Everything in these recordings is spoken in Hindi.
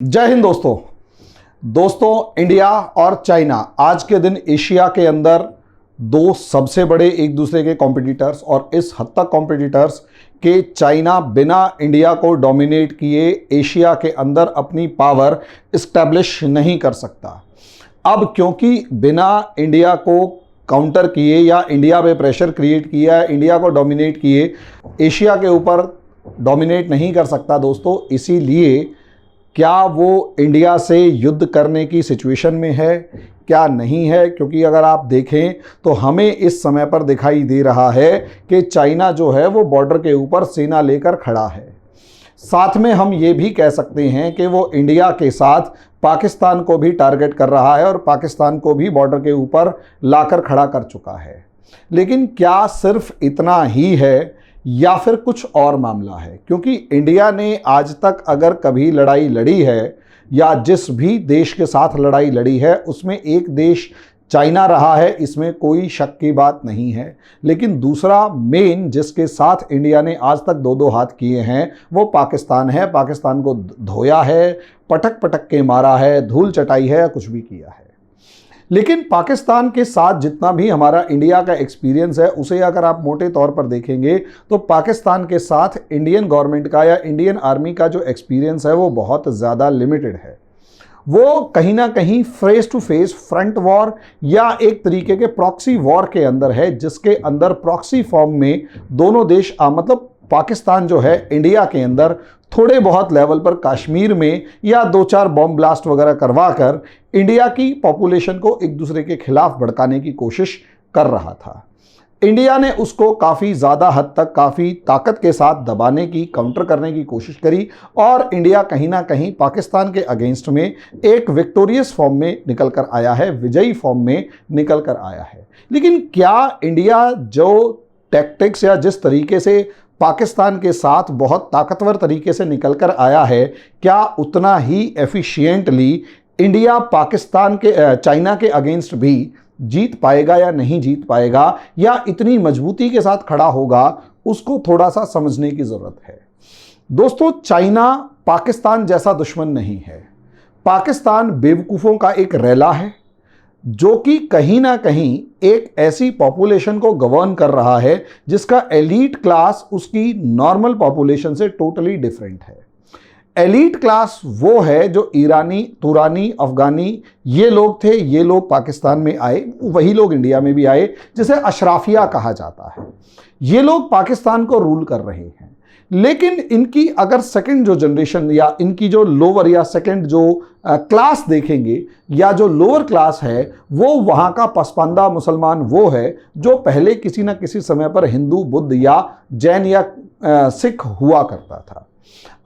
जय हिंद दोस्तों इंडिया और चाइना आज के दिन एशिया के अंदर दो सबसे बड़े एक दूसरे के कॉम्पिटिटर्स, और इस हद तक कॉम्पिटिटर्स कि चाइना बिना इंडिया को डोमिनेट किए एशिया के अंदर अपनी पावर इस्टेब्लिश नहीं कर सकता। अब क्योंकि बिना इंडिया को काउंटर किए या इंडिया पे प्रेशर क्रिएट किया, इंडिया को डोमिनेट किए एशिया के ऊपर डोमिनेट नहीं कर सकता दोस्तों। इसीलिए क्या वो इंडिया से युद्ध करने की सिचुएशन में है, क्या नहीं है? क्योंकि अगर आप देखें तो हमें इस समय पर दिखाई दे रहा है कि चाइना जो है वो बॉर्डर के ऊपर सेना लेकर खड़ा है। साथ में हम ये भी कह सकते हैं कि वो इंडिया के साथ पाकिस्तान को भी टारगेट कर रहा है और पाकिस्तान को भी बॉर्डर के ऊपर लाकर खड़ा कर चुका है। लेकिन क्या सिर्फ इतना ही है या फिर कुछ और मामला है? क्योंकि इंडिया ने आज तक अगर कभी लड़ाई लड़ी है या जिस भी देश के साथ लड़ाई लड़ी है उसमें एक देश चाइना रहा है, इसमें कोई शक की बात नहीं है। लेकिन दूसरा मेन जिसके साथ इंडिया ने आज तक दो दो हाथ किए हैं वो पाकिस्तान है। पाकिस्तान को धोया है, पटक पटक के मारा है, धूल चटाई है, कुछ भी किया है। लेकिन पाकिस्तान के साथ जितना भी हमारा इंडिया का एक्सपीरियंस है उसे अगर आप मोटे तौर पर देखेंगे तो पाकिस्तान के साथ इंडियन गवर्नमेंट का या इंडियन आर्मी का जो एक्सपीरियंस है वो बहुत ज़्यादा लिमिटेड है। वो कहीं ना कहीं face to face front war या एक तरीके के प्रॉक्सी वॉर के अंदर है, जिसके अंदर प्रॉक्सी फॉर्म में दोनों देश मतलब पाकिस्तान जो है इंडिया के अंदर थोड़े बहुत लेवल पर कश्मीर में या दो चार बॉम्ब ब्लास्ट वगैरह करवा कर इंडिया की पॉपुलेशन को एक दूसरे के खिलाफ भड़काने की कोशिश कर रहा था। इंडिया ने उसको काफ़ी ज़्यादा हद तक काफ़ी ताकत के साथ दबाने की, काउंटर करने की कोशिश करी और इंडिया कहीं ना कहीं पाकिस्तान के अगेंस्ट में एक विक्टोरियस फॉर्म में निकल कर आया है, विजयी फॉर्म में निकल कर आया है। लेकिन क्या इंडिया जो टैक्टिक्स या जिस तरीके से पाकिस्तान के साथ बहुत ताकतवर तरीके से निकल कर आया है, क्या उतना ही एफिशिएंटली इंडिया पाकिस्तान के चाइना के अगेंस्ट भी जीत पाएगा या नहीं जीत पाएगा, या इतनी मजबूती के साथ खड़ा होगा, उसको थोड़ा सा समझने की ज़रूरत है। दोस्तों चाइना पाकिस्तान जैसा दुश्मन नहीं है। पाकिस्तान बेवकूफ़ों का एक रेला है जो कि कहीं ना कहीं एक ऐसी पॉपुलेशन को गवर्न कर रहा है जिसका एलीट क्लास उसकी नॉर्मल पॉपुलेशन से टोटली डिफरेंट है। एलीट क्लास वो है जो ईरानी, तुरानी, अफगानी ये लोग थे, ये लोग पाकिस्तान में आए, वही लोग इंडिया में भी आए, जिसे अशराफिया कहा जाता है। ये लोग पाकिस्तान को रूल कर रहे हैं। लेकिन इनकी अगर सेकंड जो जनरेशन या इनकी जो लोअर या सेकंड जो क्लास देखेंगे या जो लोअर क्लास है वो वहाँ का पसमानदा मुसलमान वो है जो पहले किसी न किसी समय पर हिंदू, बुद्ध या जैन या सिख हुआ करता था।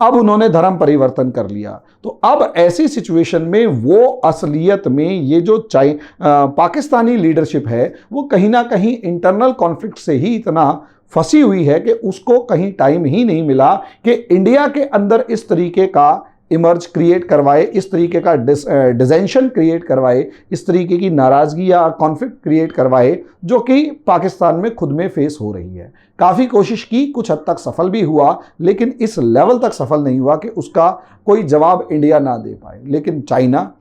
अब उन्होंने धर्म परिवर्तन कर लिया। तो अब ऐसी सिचुएशन में वो असलियत में ये जो पाकिस्तानी लीडरशिप है वो कहीं ना कहीं इंटरनल कॉन्फ्लिक्ट से ही इतना फंसी हुई है कि उसको कहीं टाइम ही नहीं मिला कि इंडिया के अंदर इस तरीके का इमर्ज क्रिएट करवाए, इस तरीके का डिसेंशन क्रिएट करवाए, इस तरीके की नाराज़गी या कॉन्फ्लिक्ट क्रिएट करवाए जो कि पाकिस्तान में खुद में फेस हो रही है। काफ़ी कोशिश की, कुछ हद तक सफल भी हुआ, लेकिन इस लेवल तक सफल नहीं हुआ कि उसका कोई जवाब इंडिया ना दे पाए। लेकिन चाइना,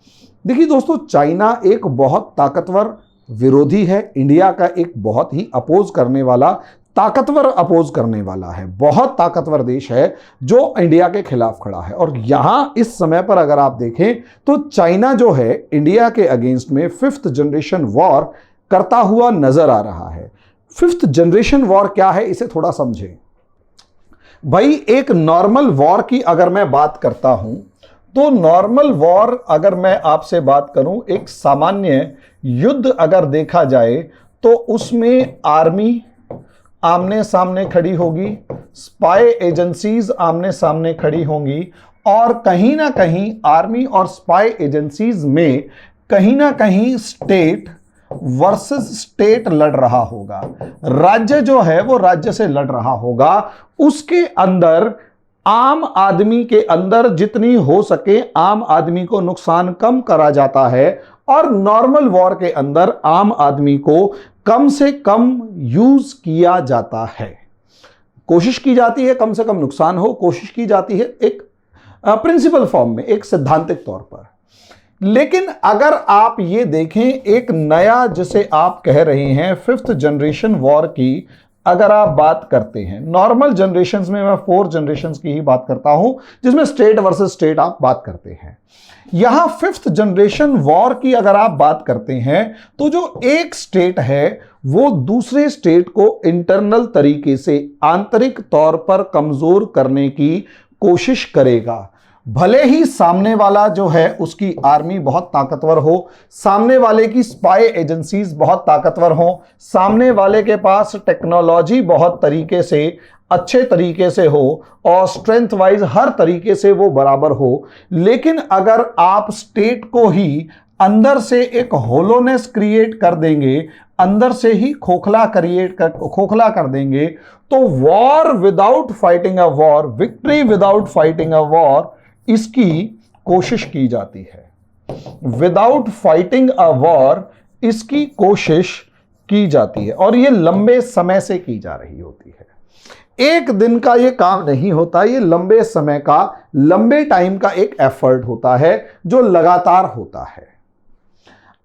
देखिए दोस्तों, चाइना एक बहुत ताकतवर विरोधी है, इंडिया का एक बहुत ही अपोज करने वाला, ताकतवर अपोज करने वाला है, बहुत ताकतवर देश है जो इंडिया के खिलाफ खड़ा है। और यहां इस समय पर अगर आप देखें तो चाइना जो है इंडिया के अगेंस्ट में 5th जनरेशन वॉर करता हुआ नजर आ रहा है। 5th जनरेशन वॉर क्या है इसे थोड़ा समझें भाई। एक नॉर्मल वॉर की अगर मैं बात करता हूं तो नॉर्मल वॉर अगर मैं आपसे बात करूं, एक सामान्य युद्ध अगर देखा जाए तो उसमें आर्मी आमने सामने खड़ी होगी, स्पाई एजेंसीज आमने सामने खड़ी होंगी, और कहीं ना कहीं आर्मी और स्पाई एजेंसीज में कहीं ना कहीं स्टेट वर्सेस स्टेट लड़ रहा होगा। राज्य जो है वो राज्य से लड़ रहा होगा। उसके अंदर आम आदमी के अंदर जितनी हो सके आम आदमी को नुकसान कम करा जाता है, और नॉर्मल वॉर के अंदर आम आदमी को कम से कम यूज किया जाता है। कोशिश की जाती है कम से कम नुकसान हो, कोशिश की जाती है एक प्रिंसिपल फॉर्म में, एक सैद्धांतिक तौर पर। लेकिन अगर आप ये देखें, एक नया जिसे आप कह रहे हैं 5th जनरेशन वॉर की अगर आप बात करते हैं, नॉर्मल जनरेशंस में मैं 4 जनरेशंस की ही बात करता हूं जिसमें स्टेट वर्सेस स्टेट आप बात करते हैं। यहां 5th जनरेशन वॉर की अगर आप बात करते हैं तो जो एक स्टेट है वो दूसरे स्टेट को इंटरनल तरीके से, आंतरिक तौर पर कमजोर करने की कोशिश करेगा। भले ही सामने वाला जो है उसकी आर्मी बहुत ताकतवर हो, सामने वाले की स्पाई एजेंसीज बहुत ताकतवर हो, सामने वाले के पास टेक्नोलॉजी बहुत तरीके से, अच्छे तरीके से हो और स्ट्रेंथ वाइज हर तरीके से वो बराबर हो, लेकिन अगर आप स्टेट को ही अंदर से एक होलोनेस क्रिएट कर देंगे, अंदर से ही खोखला कर देंगे, तो war without fighting a war, victory without fighting a war, इसकी कोशिश की जाती है। विदाउट फाइटिंग अ वॉर इसकी कोशिश की जाती है और यह लंबे समय से की जा रही होती है। एक दिन का यह काम नहीं होता, यह लंबे समय का, लंबे टाइम का एक एफर्ट होता है जो लगातार होता है।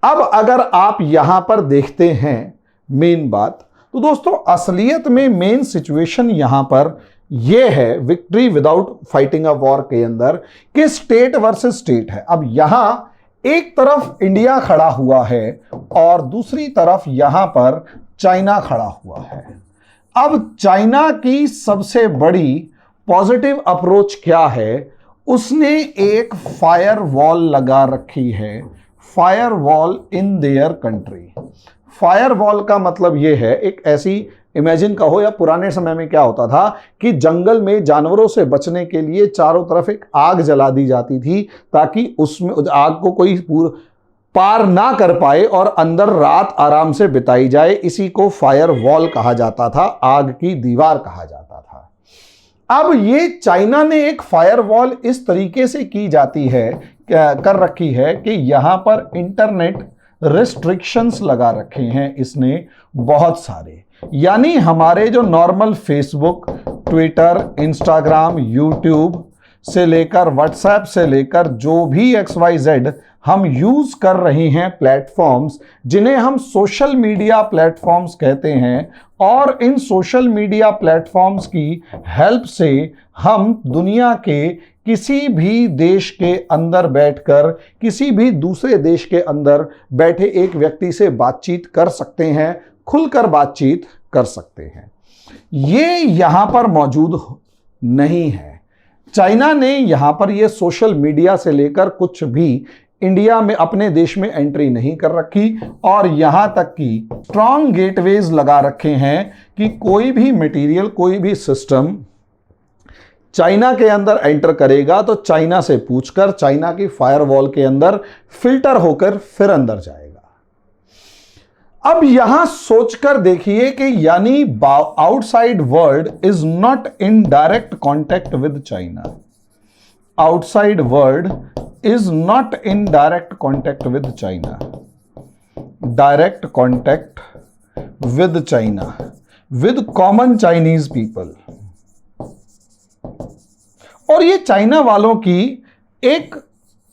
अब अगर आप यहां पर देखते हैं मेन बात, तो दोस्तों असलियत में मेन सिचुएशन यहां पर यह है victory without fighting a war के अंदर कि स्टेट वर्सेस स्टेट है। अब यहां एक तरफ इंडिया खड़ा हुआ है और दूसरी तरफ यहां पर चाइना खड़ा हुआ है। अब चाइना की सबसे बड़ी पॉजिटिव अप्रोच क्या है, उसने एक फायर वॉल लगा रखी है, fire wall in their country. Fire wall का मतलब यह है, एक ऐसी इमेजिन कहो, या पुराने समय में क्या होता था कि जंगल में जानवरों से बचने के लिए चारों तरफ एक आग जला दी जाती थी ताकि उसमें आग को कोई पार ना कर पाए और अंदर रात आराम से बिताई जाए। इसी को फायर वॉल कहा जाता था, आग की दीवार कहा जाता था। अब ये चाइना ने एक फायर वॉल इस तरीके से की जाती है, कर रखी है कि यहां पर इंटरनेट रिस्ट्रिक्शंस लगा रखे हैं इसने बहुत सारे। यानी हमारे जो normal Facebook, Twitter, Instagram, YouTube से लेकर व्हाट्सएप से लेकर जो भी XYZ हम यूज कर रहे हैं प्लेटफॉर्म्स, जिन्हें हम सोशल मीडिया प्लेटफॉर्म्स कहते हैं, और इन सोशल मीडिया प्लेटफॉर्म्स की हेल्प से हम दुनिया के किसी भी देश के अंदर बैठकर, किसी भी दूसरे देश के अंदर बैठे एक व्यक्ति से बातचीत कर सकते हैं, खुलकर बातचीत कर सकते हैं। ये यहां पर मौजूद नहीं है। चाइना ने यहां पर ये सोशल मीडिया से लेकर कुछ भी इंडिया में, अपने देश में एंट्री नहीं कर रखी, और यहां तक कि स्ट्रॉन्ग गेटवेज लगा रखे हैं कि कोई भी मटेरियल, कोई भी सिस्टम चाइना के अंदर एंटर करेगा तो चाइना से पूछकर चाइना की फायरवॉल के अंदर फिल्टर होकर फिर अंदर जाएगा। अब यहां सोचकर देखिए कि यानी outside world is not in direct contact with China. Outside world is not in direct contact with China. Direct contact with China, with common Chinese people. और ये चाइना वालों की एक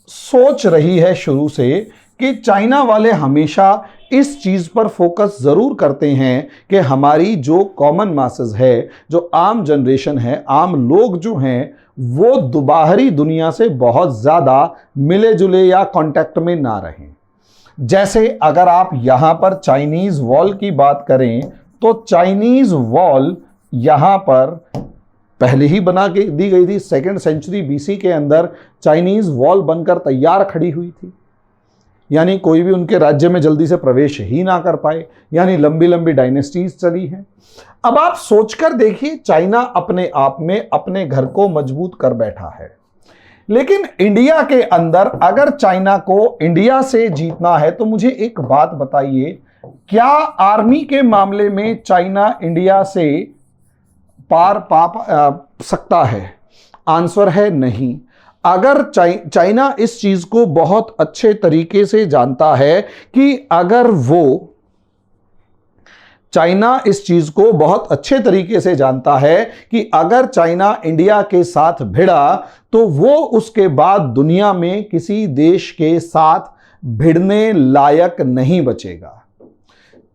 सोच रही है शुरू से कि चाइना वाले हमेशा इस चीज पर फोकस जरूर करते हैं कि हमारी जो कॉमन मासेस है, जो आम जनरेशन है, आम लोग जो हैं, वो बाहरी दुनिया से बहुत ज्यादा मिले जुले या कांटेक्ट में ना रहें। जैसे अगर आप यहां पर चाइनीज वॉल की बात करें तो चाइनीज वॉल यहां पर पहले ही बना के दी गई थी। 2nd सेंचुरी BC के अंदर चाइनीज वॉल बनकर तैयार खड़ी हुई थी, यानी कोई भी उनके राज्य में जल्दी से प्रवेश ही ना कर पाए, यानी लंबी लंबी डायनेस्टीज चली हैं। अब आप सोचकर देखिए, चाइना अपने आप में अपने घर को मजबूत कर बैठा है, लेकिन इंडिया के अंदर अगर चाइना को इंडिया से जीतना है तो मुझे एक बात बताइए, क्या आर्मी के मामले में चाइना इंडिया से पार पा सकता है? आंसर है नहीं। अगर चाइना इस चीज को बहुत अच्छे तरीके से जानता है कि अगर वो चाइना इस चीज को बहुत अच्छे तरीके से जानता है कि अगर चाइना इंडिया के साथ भिड़ा तो वो उसके बाद दुनिया में किसी देश के साथ भिड़ने लायक नहीं बचेगा।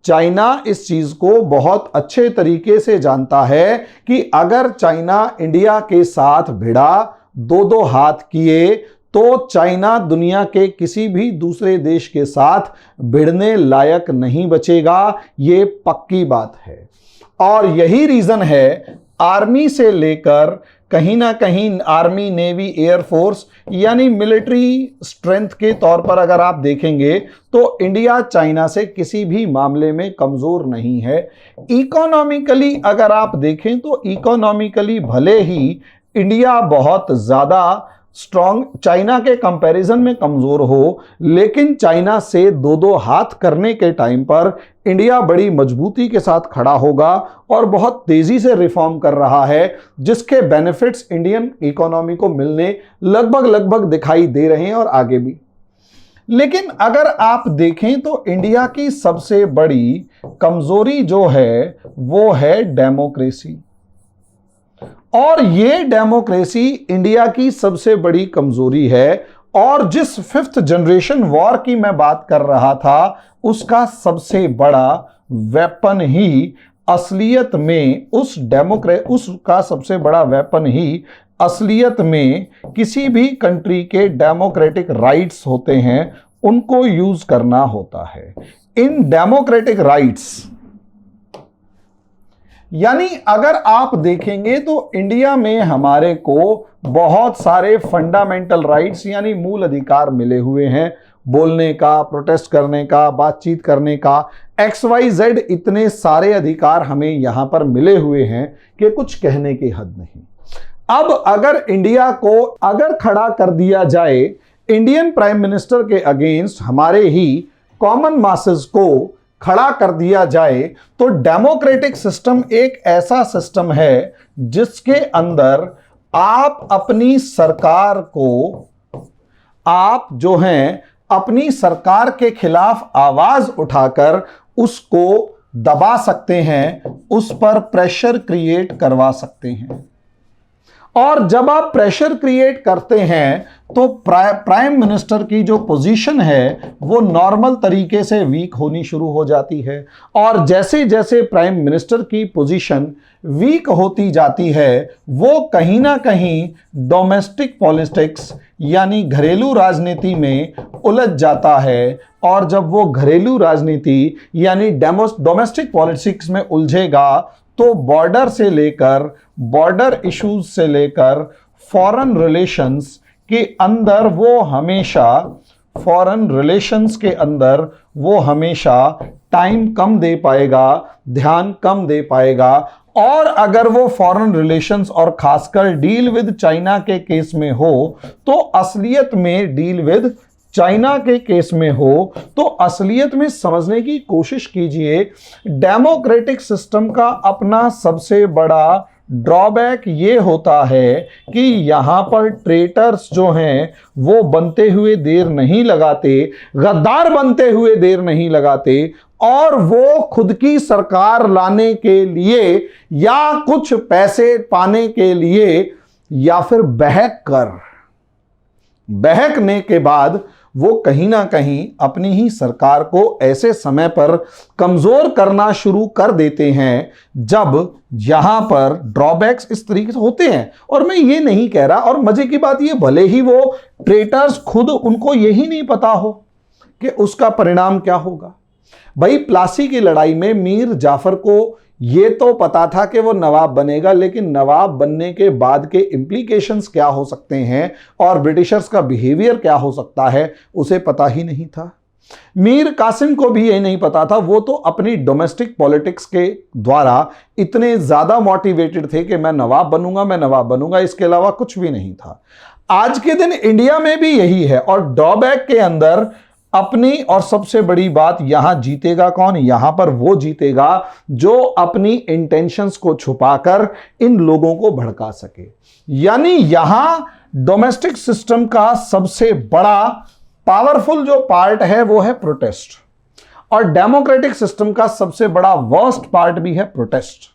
चाइना इस चीज को बहुत अच्छे तरीके से जानता है कि अगर चाइना इंडिया के साथ भिड़ा, दो दो हाथ किए, तो चाइना दुनिया के किसी भी दूसरे देश के साथ भिड़ने लायक नहीं बचेगा। ये पक्की बात है। और यही रीजन है आर्मी से लेकर कहीं ना कहीं आर्मी, नेवी, एयरफोर्स यानी मिलिट्री स्ट्रेंथ के तौर पर अगर आप देखेंगे तो इंडिया चाइना से किसी भी मामले में कमजोर नहीं है। इकोनॉमिकली अगर आप देखें तो इकोनॉमिकली भले ही इंडिया बहुत ज्यादा स्ट्रॉन्ग चाइना के कंपैरिजन में कमजोर हो, लेकिन चाइना से दो दो हाथ करने के टाइम पर इंडिया बड़ी मजबूती के साथ खड़ा होगा और बहुत तेजी से रिफॉर्म कर रहा है, जिसके बेनिफिट्स इंडियन इकोनॉमी को मिलने लगभग दिखाई दे रहे हैं और आगे भी। लेकिन अगर आप देखें तो इंडिया की सबसे बड़ी कमजोरी जो है वो है डेमोक्रेसी, और ये डेमोक्रेसी इंडिया की सबसे बड़ी कमजोरी है। और जिस 5th जनरेशन वॉर की मैं बात कर रहा था उसका सबसे बड़ा वेपन ही असलियत में उसका सबसे बड़ा वेपन ही असलियत में किसी भी कंट्री के डेमोक्रेटिक राइट्स होते हैं, उनको यूज करना होता है। इन डेमोक्रेटिक राइट्स यानी अगर आप देखेंगे तो इंडिया में हमारे को बहुत सारे फंडामेंटल राइट्स यानी मूल अधिकार मिले हुए हैं, बोलने का, प्रोटेस्ट करने का, बातचीत करने का, XYZ इतने सारे अधिकार हमें यहां पर मिले हुए हैं कि कुछ कहने की हद नहीं। अब अगर इंडिया को अगर खड़ा कर दिया जाए इंडियन प्राइम मिनिस्टर के अगेंस्ट, हमारे ही कॉमन मासेस को खड़ा कर दिया जाए, तो डेमोक्रेटिक सिस्टम एक ऐसा सिस्टम है जिसके अंदर आप अपनी सरकार को, आप जो हैं अपनी सरकार के खिलाफ आवाज उठाकर उसको दबा सकते हैं, उस पर प्रेशर क्रिएट करवा सकते हैं। और जब आप प्रेशर क्रिएट करते हैं तो प्राइम मिनिस्टर की जो पोजीशन है वो नॉर्मल तरीके से वीक होनी शुरू हो जाती है। और जैसे जैसे प्राइम मिनिस्टर की पोजीशन वीक होती जाती है वो कहीं ना कहीं डोमेस्टिक पॉलिटिक्स यानी घरेलू राजनीति में उलझ जाता है। और जब वो घरेलू राजनीति यानी डोमेस्टिक पॉलिटिक्स में उलझेगा तो बॉर्डर इश्यूज से लेकर फॉरेन रिलेशंस के अंदर वो हमेशा टाइम कम दे पाएगा, ध्यान कम दे पाएगा। और अगर वो फॉरेन रिलेशंस और खासकर डील विद चाइना के केस में हो तो असलियत में डील विद चाइना के केस में हो तो असलियत में समझने की कोशिश कीजिए। डेमोक्रेटिक सिस्टम का अपना सबसे बड़ा ड्रॉबैक ये होता है कि यहां पर ट्रेटर्स जो हैं वो बनते हुए देर नहीं लगाते, गद्दार बनते हुए देर नहीं लगाते, और वो खुद की सरकार लाने के लिए या कुछ पैसे पाने के लिए या फिर बहकने के बाद वो कहीं ना कहीं अपनी ही सरकार को ऐसे समय पर कमजोर करना शुरू कर देते हैं जब यहां पर ड्रॉबैक्स इस तरीके से होते हैं। और मैं ये नहीं कह रहा, और मजे की बात ये भले ही वो ट्रेटर्स खुद उनको यही नहीं पता हो कि उसका परिणाम क्या होगा। भाई प्लासी की लड़ाई में मीर जाफर को ये तो पता था कि वो नवाब बनेगा, लेकिन नवाब बनने के बाद के इंप्लीकेशंस क्या हो सकते हैं और ब्रिटिशर्स का बिहेवियर क्या हो सकता है उसे पता ही नहीं था। मीर कासिम को भी ये नहीं पता था, वो तो अपनी डोमेस्टिक पॉलिटिक्स के द्वारा इतने ज्यादा मोटिवेटेड थे कि मैं नवाब बनूंगा, इसके अलावा कुछ भी नहीं था। आज के दिन इंडिया में भी यही है, और ड्रॉबैक के अंदर अपनी, और सबसे बड़ी बात यहां जीतेगा कौन? यहां पर वो जीतेगा जो अपनी इंटेंशंस को छुपाकर इन लोगों को भड़का सके। यानी यहां डोमेस्टिक सिस्टम का सबसे बड़ा पावरफुल जो पार्ट है वो है प्रोटेस्ट। और डेमोक्रेटिक सिस्टम का सबसे बड़ा वर्स्ट पार्ट भी है प्रोटेस्ट।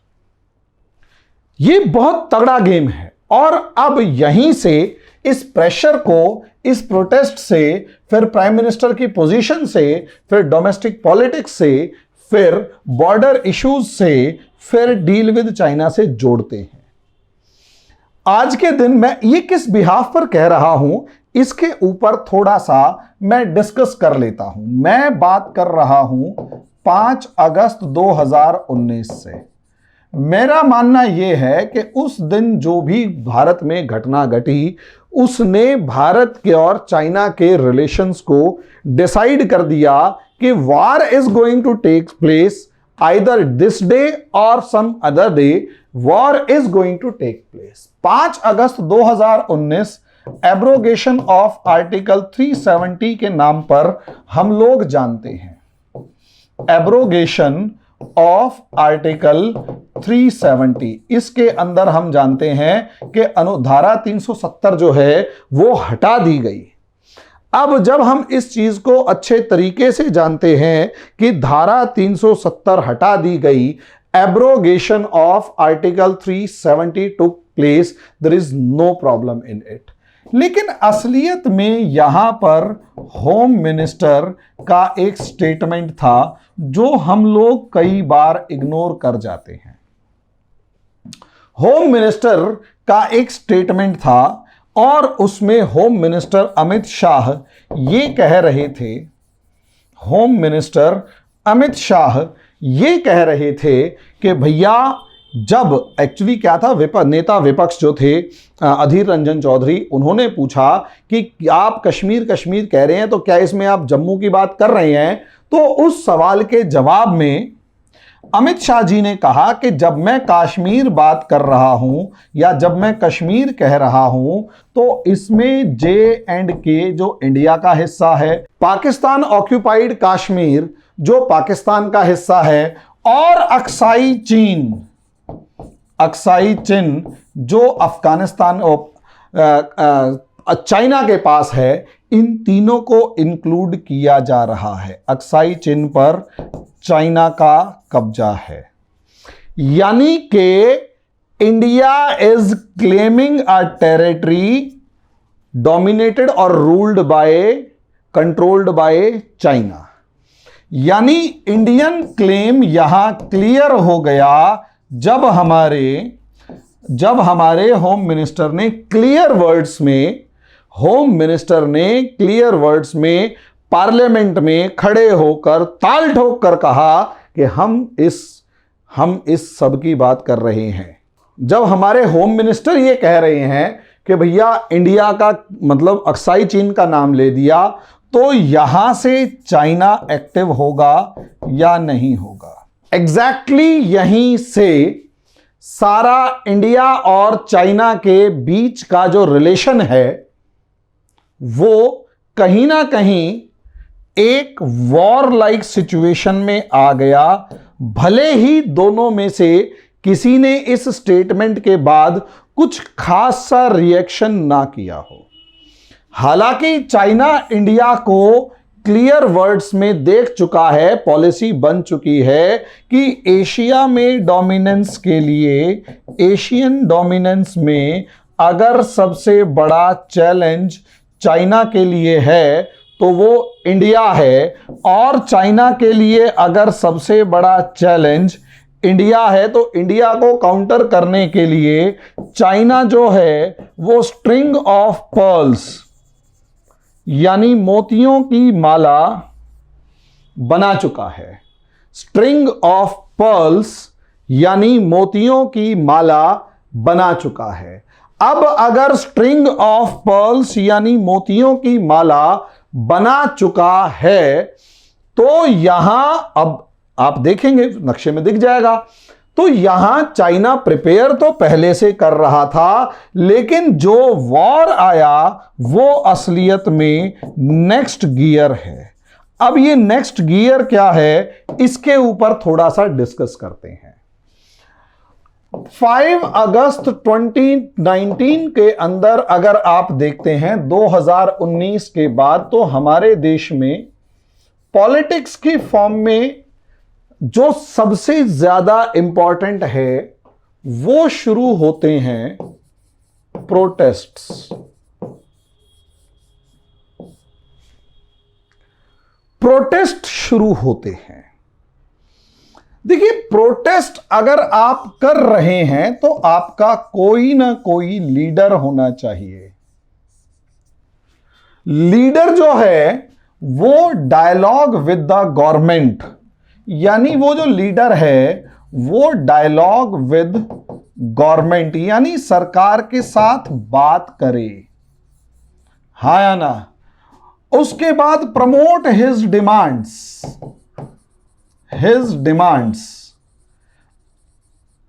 ये बहुत तगड़ा गेम है और अब यहीं से इस प्रेशर को, इस प्रोटेस्ट से, फिर प्राइम मिनिस्टर की पोजीशन से, फिर डोमेस्टिक पॉलिटिक्स से, फिर बॉर्डर इश्यूज से, फिर डील विद चाइना से जोड़ते हैं। आज के दिन मैं ये किस बिहाफ पर कह रहा हूं, इसके ऊपर थोड़ा सा मैं डिस्कस कर लेता हूं। मैं बात कर रहा हूं 5 अगस्त 2019 से। मेरा मानना यह है कि उस दिन जो भी भारत में घटना घटी, उसने भारत के और चाइना के रिलेशंस को डिसाइड कर दिया कि war is going to take place either this day और some other day, war is going to take place. 5 अगस्त 2019 एब्रोगेशन ऑफ आर्टिकल 370 के नाम पर हम लोग जानते हैं। एब्रोगेशन ऑफ आर्टिकल 370, इसके अंदर हम जानते हैं कि अनुधारा 370 जो है वो हटा दी गई। अब जब हम इस चीज को अच्छे तरीके से जानते हैं कि धारा 370 हटा दी गई, abrogation of article 370 took place, there is no problem in it. लेकिन असलियत में यहां पर होम मिनिस्टर का एक स्टेटमेंट था जो हम लोग कई बार इग्नोर कर जाते हैं। होम मिनिस्टर का एक स्टेटमेंट था और उसमें होम मिनिस्टर अमित शाह ये कह रहे थे, होम मिनिस्टर अमित शाह ये कह रहे थे कि भैया, जब एक्चुअली क्या था, नेता विपक्ष जो थे अधीर रंजन चौधरी, उन्होंने पूछा कि आप कश्मीर कश्मीर कह रहे हैं तो क्या इसमें आप जम्मू की बात कर रहे हैं? तो उस सवाल के जवाब में अमित शाह जी ने कहा कि जब मैं कश्मीर बात कर रहा हूं या जब मैं कश्मीर कह रहा हूं तो इसमें J&K जो इंडिया का हिस्सा है, पाकिस्तान ऑक्यूपाइड कश्मीर जो पाकिस्तान का हिस्सा है, और अक्साई चीन जो अफगानिस्तान चाइना के पास है, इन तीनों को इंक्लूड किया जा रहा है। अक्साई चीन पर चाइना का कब्जा है, यानी कि India is claiming a territory dominated और ruled by, controlled by China. यानी इंडियन क्लेम यहां क्लियर हो गया जब हमारे होम मिनिस्टर ने क्लियर वर्ड्स में पार्लियामेंट में खड़े होकर ताल ठोक कर कहा कि हम इस सब की बात कर रहे हैं। जब हमारे होम मिनिस्टर ये कह रहे हैं कि भैया इंडिया का मतलब अक्साई चीन का नाम ले दिया, तो यहां से चाइना एक्टिव होगा या नहीं होगा? एग्जैक्टली यहीं से सारा इंडिया और चाइना के बीच का जो रिलेशन है वो कहीं ना कहीं एक वॉर लाइक सिचुएशन में आ गया, भले ही दोनों में से किसी ने इस स्टेटमेंट के बाद कुछ खास सा रिएक्शन ना किया हो। हालांकि चाइना इंडिया को क्लियर वर्ड्स में देख चुका है, पॉलिसी बन चुकी है कि एशिया में डोमिनेंस के लिए, एशियन डोमिनेंस में अगर सबसे बड़ा चैलेंज चाइना के लिए है तो वो इंडिया है, और चाइना के लिए अगर सबसे बड़ा चैलेंज इंडिया है तो इंडिया को काउंटर करने के लिए चाइना जो है वो स्ट्रिंग ऑफ पर्ल्स यानी मोतियों की माला बना चुका है। स्ट्रिंग ऑफ पर्ल्स यानी मोतियों की माला बना चुका है। अब अगर स्ट्रिंग ऑफ पर्ल्स यानी मोतियों की माला बना चुका है तो यहां, अब आप देखेंगे नक्शे में दिख जाएगा, तो यहां चाइना प्रिपेयर तो पहले से कर रहा था, लेकिन जो वॉर आया वो असलियत में नेक्स्ट गियर है। अब ये नेक्स्ट गियर क्या है, इसके ऊपर थोड़ा सा डिस्कस करते हैं। 5 अगस्त 2019 के अंदर अगर आप देखते हैं 2019 के बाद, तो हमारे देश में पॉलिटिक्स की फॉर्म में जो सबसे ज्यादा इंपॉर्टेंट है वो शुरू होते हैं प्रोटेस्ट्स। प्रोटेस्ट शुरू होते हैं। देखिए, प्रोटेस्ट अगर आप कर रहे हैं तो आपका कोई ना कोई लीडर होना चाहिए। लीडर जो है वो डायलॉग विद द गवर्नमेंट, यानी वो जो लीडर है वो डायलॉग विद गवर्नमेंट यानी सरकार के साथ बात करे, हाँ या ना। उसके बाद प्रमोट हिज डिमांड्स,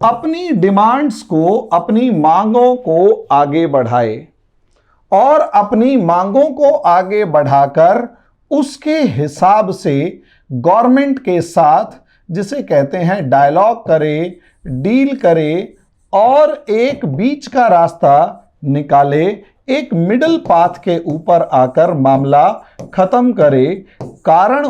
अपनी डिमांड्स को, अपनी मांगों को आगे बढ़ाए और अपनी मांगों को आगे बढ़ाकर उसके हिसाब से गवर्नमेंट के साथ, जिसे कहते हैं डायलॉग करे, डील करे और एक बीच का रास्ता निकाले, एक मिडिल पाथ के ऊपर आकर मामला खत्म करे। कारण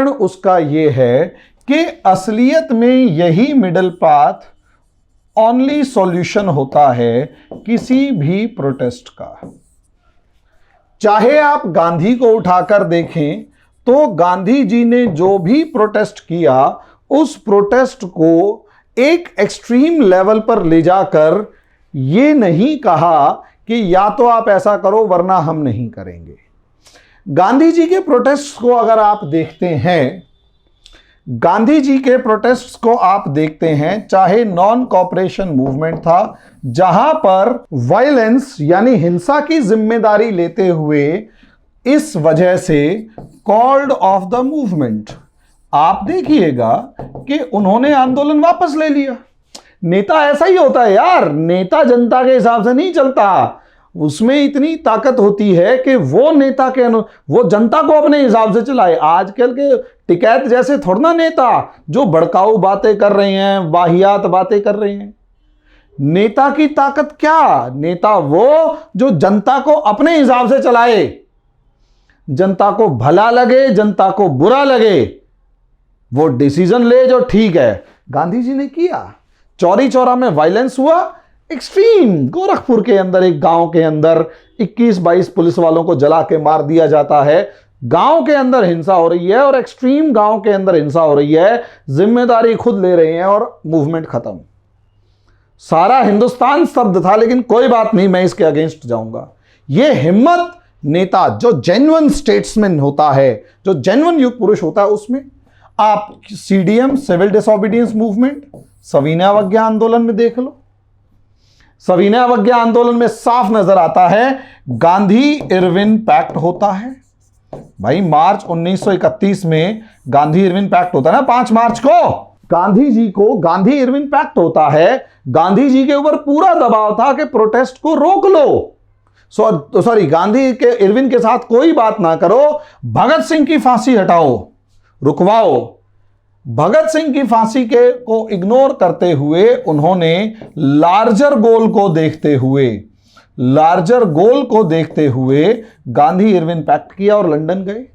उसका यह है कि असलियत में यही मिडिल पाथ ओनली सॉल्यूशन होता है किसी भी प्रोटेस्ट का। चाहे आप गांधी को उठाकर देखें तो गांधी जी ने जो भी प्रोटेस्ट किया उस प्रोटेस्ट को एक एक्सट्रीम लेवल पर ले जाकर ये नहीं कहा कि या तो आप ऐसा करो वरना हम नहीं करेंगे। गांधी जी के प्रोटेस्ट को अगर आप देखते हैं, गांधी जी के प्रोटेस्ट को आप देखते हैं, चाहे नॉन कॉपरेशन मूवमेंट था जहां पर वायलेंस यानी हिंसा की जिम्मेदारी लेते हुए इस वजह से कॉल्ड ऑफ द मूवमेंट, आप देखिएगा कि उन्होंने आंदोलन वापस ले लिया। नेता ऐसा ही होता है यार, नेता जनता के हिसाब से नहीं चलता, उसमें इतनी ताकत होती है कि वो नेता के वो जनता को अपने हिसाब से चलाए। आजकल के टिकैत जैसे थोड़ा ना नेता जो भड़काऊ बातें कर रहे हैं, वाहियात बातें कर रहे हैं। नेता की ताकत क्या? नेता वो जो जनता को अपने हिसाब से चलाए, जनता को भला लगे, जनता को बुरा लगे, वो डिसीजन ले जो ठीक है। गांधी जी ने किया। चौरी चौरा में वायलेंस हुआ, एक्सट्रीम गोरखपुर के अंदर एक गांव के अंदर 21-22 पुलिस वालों को जला के मार दिया जाता है। गांव के अंदर हिंसा हो रही है और एक्सट्रीम गांव के अंदर हिंसा हो रही है, जिम्मेदारी खुद ले रहे हैं और मूवमेंट खत्म। सारा हिंदुस्तान स्तब्ध था, लेकिन कोई बात नहीं, मैं इसके अगेंस्ट जाऊंगा। यह हिम्मत नेता जो जेन्युइन स्टेट्समैन होता है, जो जेन्युइन युग पुरुष होता है, उसमें आप सीडीएम सिविल डिसोबीडियंस मूवमेंट, सविनय अवज्ञा आंदोलन में देख लो। सविनय अवज्ञा आंदोलन में साफ नजर आता है गांधी इरविन पैक्ट होता है। भाई मार्च 1931 में गांधी इरविन पैक्ट होता है ना, 5 मार्च को गांधी जी को गांधी इरविन पैक्ट होता है। गांधी जी के ऊपर पूरा दबाव था कि प्रोटेस्ट को रोक लो, सॉरी गांधी के इरविन के साथ कोई बात ना करो, भगत सिंह की फांसी हटाओ, रुकवाओ। भगत सिंह की फांसी के को इग्नोर करते हुए उन्होंने लार्जर गोल को देखते हुए गांधी इरविन पैक्ट किया और लंदन गए।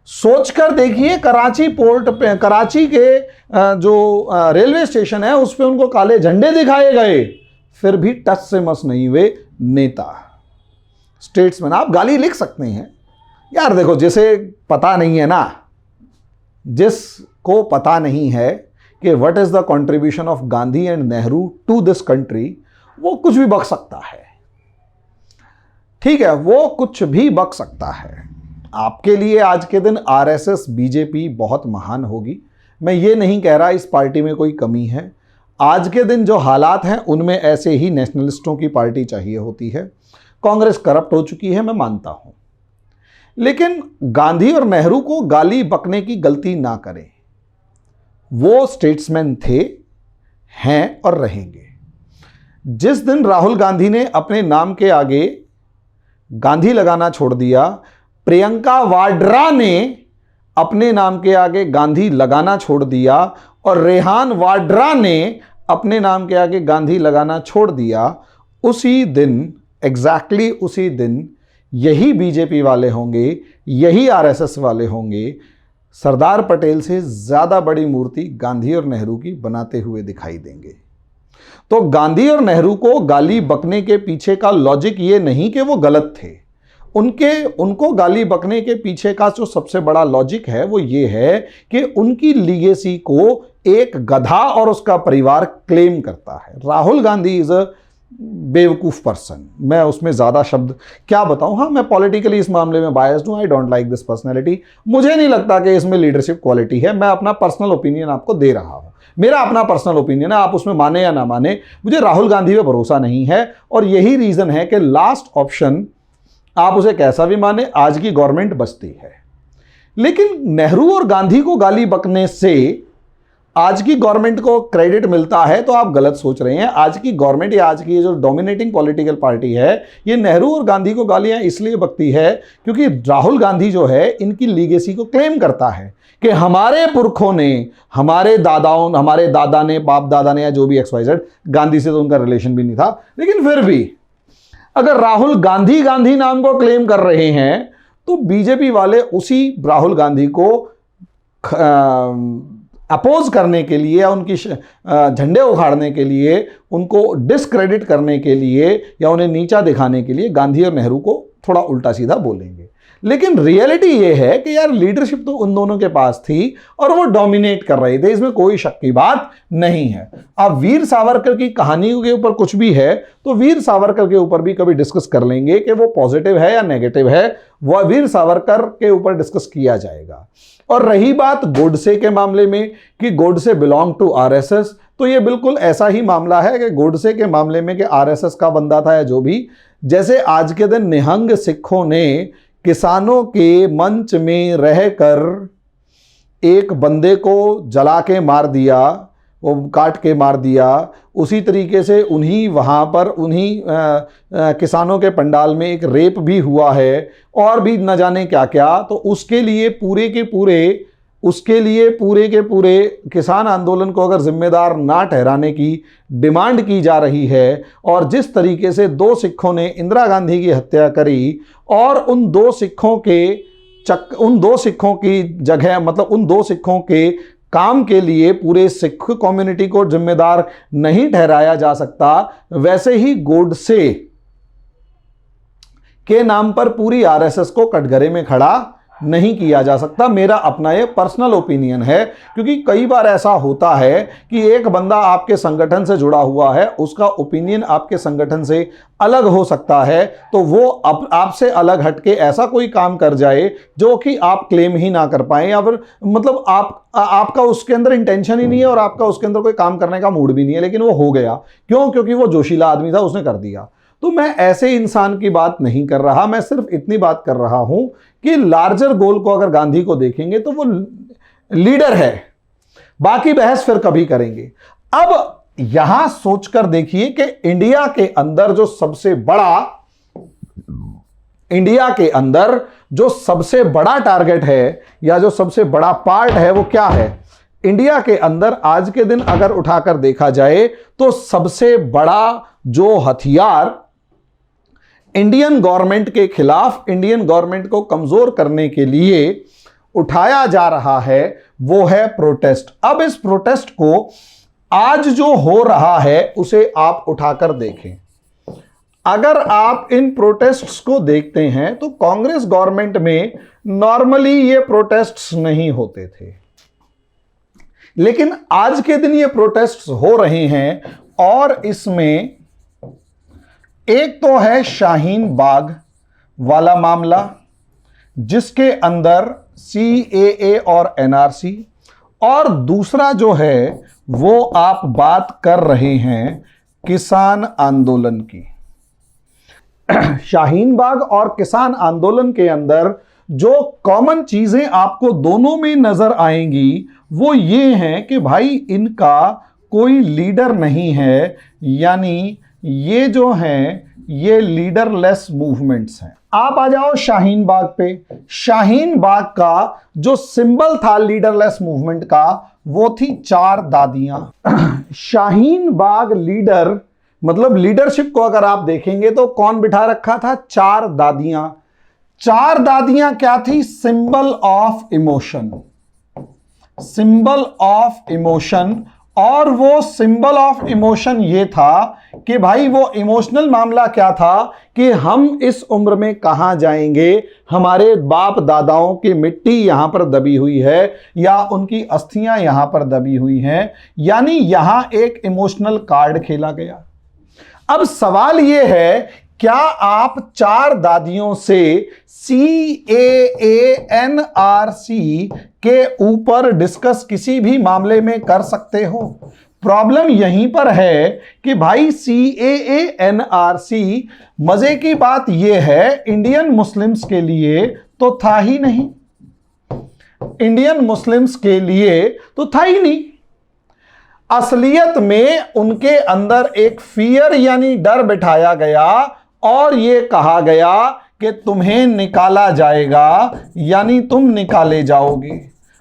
सोचकर देखिए, कराची पोर्ट पे, कराची के जो रेलवे स्टेशन है उस पे उनको काले झंडे दिखाए गए, फिर भी टच से मस नहीं हुए नेता, स्टेट्समैन। आप गाली लिख सकते हैं यार, देखो जिसे पता नहीं है ना, जिसको पता नहीं है कि what is the contribution of Gandhi and Nehru to this country, वो कुछ भी बक सकता है। ठीक है, वो कुछ भी बक सकता है। आपके लिए आज के दिन आरएसएस बीजेपी बहुत महान होगी, मैं ये नहीं कह रहा इस पार्टी में कोई कमी है। आज के दिन जो हालात हैं उनमें ऐसे ही नेशनलिस्टों की पार्टी चाहिए होती है। कांग्रेस करप्ट हो चुकी है, मैं मानता हूं, लेकिन गांधी और नेहरू को गाली बकने की गलती ना करें। वो स्टेट्समैन थे, हैं और रहेंगे। जिस दिन राहुल गांधी ने अपने नाम के आगे गांधी लगाना छोड़ दिया, प्रियंका वाड्रा ने अपने नाम के आगे गांधी लगाना छोड़ दिया और रेहान वाड्रा ने अपने नाम के आगे गांधी लगाना छोड़ दिया, उसी दिन, एग्जैक्टली उसी दिन यही बीजेपी वाले होंगे, यही आरएसएस वाले होंगे, सरदार पटेल से ज़्यादा बड़ी मूर्ति गांधी और नेहरू की बनाते हुए दिखाई देंगे। तो गांधी और नेहरू को गाली बकने के पीछे का लॉजिक ये नहीं कि वो गलत थे, उनको गाली बकने के पीछे का जो सबसे बड़ा लॉजिक है वो ये है कि उनकी लीगेसी को एक गधा और उसका परिवार क्लेम करता है। राहुल गांधी इज अ बेवकूफ पर्सन, मैं उसमें ज्यादा शब्द क्या बताऊं। हाँ, मैं पॉलिटिकली इस मामले में बायस्ड हूं, I don't like this personality. मुझे नहीं लगता कि इसमें लीडरशिप क्वालिटी है। मैं अपना पर्सनल ओपिनियन आपको दे रहा हूं, मेरा अपना पर्सनल ओपिनियन है, आप उसमें माने या ना माने, मुझे राहुल गांधी पे भरोसा नहीं है। और यही रीजन है कि लास्ट ऑप्शन, आप उसे कैसा भी माने, आज की गवर्नमेंट बचती है। लेकिन नेहरू और गांधी को गाली बकने से आज की गवर्नमेंट को क्रेडिट मिलता है तो आप गलत सोच रहे हैं। आज की गवर्नमेंट या आज की जो डोमिनेटिंग पॉलिटिकल पार्टी है, ये नेहरू और गांधी को गालियां इसलिए बकती है क्योंकि राहुल गांधी जो है इनकी लीगेसी को क्लेम करता है कि हमारे पुरखों ने, हमारे दादा ने, बाप दादा ने, या जो भी XYZ, गांधी से तो उनका रिलेशन भी नहीं था, लेकिन फिर भी अगर राहुल गांधी नाम को क्लेम कर रहे हैं तो बीजेपी वाले उसी राहुल गांधी को अपोज करने के लिए या उनकी झंडे उखाड़ने के लिए, उनको डिस्क्रेडिट करने के लिए या उन्हें नीचा दिखाने के लिए गांधी और नेहरू को थोड़ा उल्टा सीधा बोलेंगे। लेकिन रियलिटी ये है कि यार लीडरशिप तो उन दोनों के पास थी और वो डोमिनेट कर रहे थे, इसमें कोई शक की बात नहीं है। अब वीर सावरकर की कहानी के ऊपर कुछ भी है तो वीर सावरकर के ऊपर भी कभी डिस्कस कर लेंगे कि वो पॉजिटिव है या नेगेटिव है, वह वीर सावरकर के ऊपर डिस्कस किया जाएगा। और रही बात गोडसे के मामले में कि गोडसे बिलोंग टू आरएसएस, तो ये बिल्कुल ऐसा ही मामला है कि गोडसे के मामले में कि आरएसएस का बंदा था या जो भी, जैसे आज के दिन निहंग सिखों ने किसानों के मंच में रहकर एक बंदे को जला के मार दिया, वो काट के मार दिया, उसी तरीके से उन्हीं वहाँ पर उन्हीं किसानों के पंडाल में एक रेप भी हुआ है और भी न जाने क्या क्या। तो उसके लिए पूरे के पूरे किसान आंदोलन को अगर जिम्मेदार ना ठहराने की डिमांड की जा रही है और जिस तरीके से 2 सिखों ने इंदिरा गांधी की हत्या करी और उन 2 सिखों की जगह, मतलब उन 2 सिखों के काम के लिए पूरे सिख कम्युनिटी को जिम्मेदार नहीं ठहराया जा सकता, वैसे ही गोडसे के नाम पर पूरी आरएसएस को कटघरे में खड़ा नहीं किया जा सकता। मेरा अपना ये पर्सनल ओपिनियन है, क्योंकि कई बार ऐसा होता है कि एक बंदा आपके संगठन से जुड़ा हुआ है, उसका ओपिनियन आपके संगठन से अलग हो सकता है, तो वो आपसे अलग हटके ऐसा कोई काम कर जाए जो कि आप क्लेम ही ना कर पाए, या फिर मतलब आपका उसके अंदर इंटेंशन ही नहीं है और आपका उसके अंदर कोई काम करने का मूड भी नहीं है, लेकिन वो हो गया। क्यों? क्योंकि वो जोशीला आदमी था, उसने कर दिया। तो मैं ऐसे इंसान की बात नहीं कर रहा, मैं सिर्फ इतनी बात कर रहा हूं कि लार्जर गोल को अगर गांधी को देखेंगे तो वो लीडर है। बाकी बहस फिर कभी करेंगे। अब यहां सोचकर देखिए कि इंडिया के अंदर जो सबसे बड़ा टारगेट है या जो सबसे बड़ा पार्ट है वो क्या है। इंडिया के अंदर आज के दिन अगर उठाकर देखा जाए तो सबसे बड़ा जो हथियार इंडियन गवर्नमेंट के खिलाफ, इंडियन गवर्नमेंट को कमजोर करने के लिए उठाया जा रहा है वो है प्रोटेस्ट। अब इस प्रोटेस्ट को आज जो हो रहा है उसे आप उठाकर देखें। अगर आप इन प्रोटेस्ट्स को देखते हैं तो कांग्रेस गवर्नमेंट में नॉर्मली ये प्रोटेस्ट्स नहीं होते थे, लेकिन आज के दिन ये प्रोटेस्ट्स हो रहे हैं। और इसमें एक तो है शाहीन बाग वाला मामला, जिसके अंदर CAA और NRC, और दूसरा जो है वो आप बात कर रहे हैं किसान आंदोलन की। शाहीन बाग और किसान आंदोलन के अंदर जो कॉमन चीजें आपको दोनों में नजर आएंगी वो ये हैं कि भाई इनका कोई लीडर नहीं है, यानी ये जो हैं ये लीडरलेस मूवमेंट्स हैं। आप आ जाओ शाहीन बाग पे। शाहीन बाग का जो सिंबल था लीडरलेस मूवमेंट का वो थी 4 दादियां। शाहीन बाग लीडर मतलब लीडरशिप को अगर आप देखेंगे तो कौन बिठा रखा था? चार दादियां। चार दादियां क्या थी? Symbol of emotion, symbol of emotion. और वो सिंबल ऑफ इमोशन ये था कि भाई वो इमोशनल मामला क्या था कि हम इस उम्र में कहां जाएंगे, हमारे बाप दादाओं की मिट्टी यहां पर दबी हुई है या उनकी अस्थियां यहां पर दबी हुई हैं, यानी यहां एक इमोशनल कार्ड खेला गया। अब सवाल यह है, क्या आप चार दादियों से CAANRC के ऊपर डिस्कस किसी भी मामले में कर सकते हो? प्रॉब्लम यहीं पर है कि भाई CAANRC, मजे की बात यह है, इंडियन मुस्लिम्स के लिए तो था ही नहीं, इंडियन मुस्लिम्स के लिए तो था ही नहीं। असलियत में उनके अंदर एक फियर यानी डर बिठाया गया और यह कहा गया कि तुम्हें निकाला जाएगा यानी तुम निकाले जाओगे।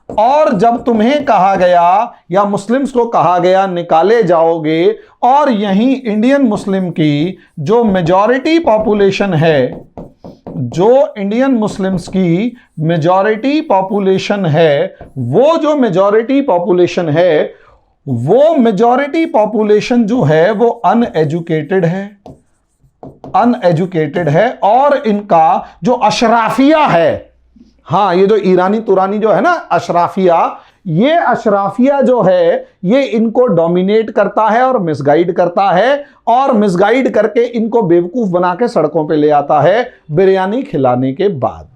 और जब तुम्हें कहा गया या मुस्लिम्स को कहा गया निकाले जाओगे, और यहीं इंडियन मुस्लिम की जो मेजॉरिटी पॉपुलेशन है, जो इंडियन मुस्लिम्स की मेजॉरिटी पॉपुलेशन है, वो जो मेजॉरिटी पॉपुलेशन है, वो मेजॉरिटी पॉपुलेशन जो है वो अनएजुकेटेड है, अनएजुकेटेड है। और इनका जो अशराफिया है, हाँ, ये जो ईरानी तुरानी जो है ना अशराफिया, ये अशराफिया जो है ये इनको डोमिनेट करता है और मिसगाइड करता है, और मिसगाइड करके इनको बेवकूफ बना के सड़कों पे ले आता है बिरयानी खिलाने के बाद।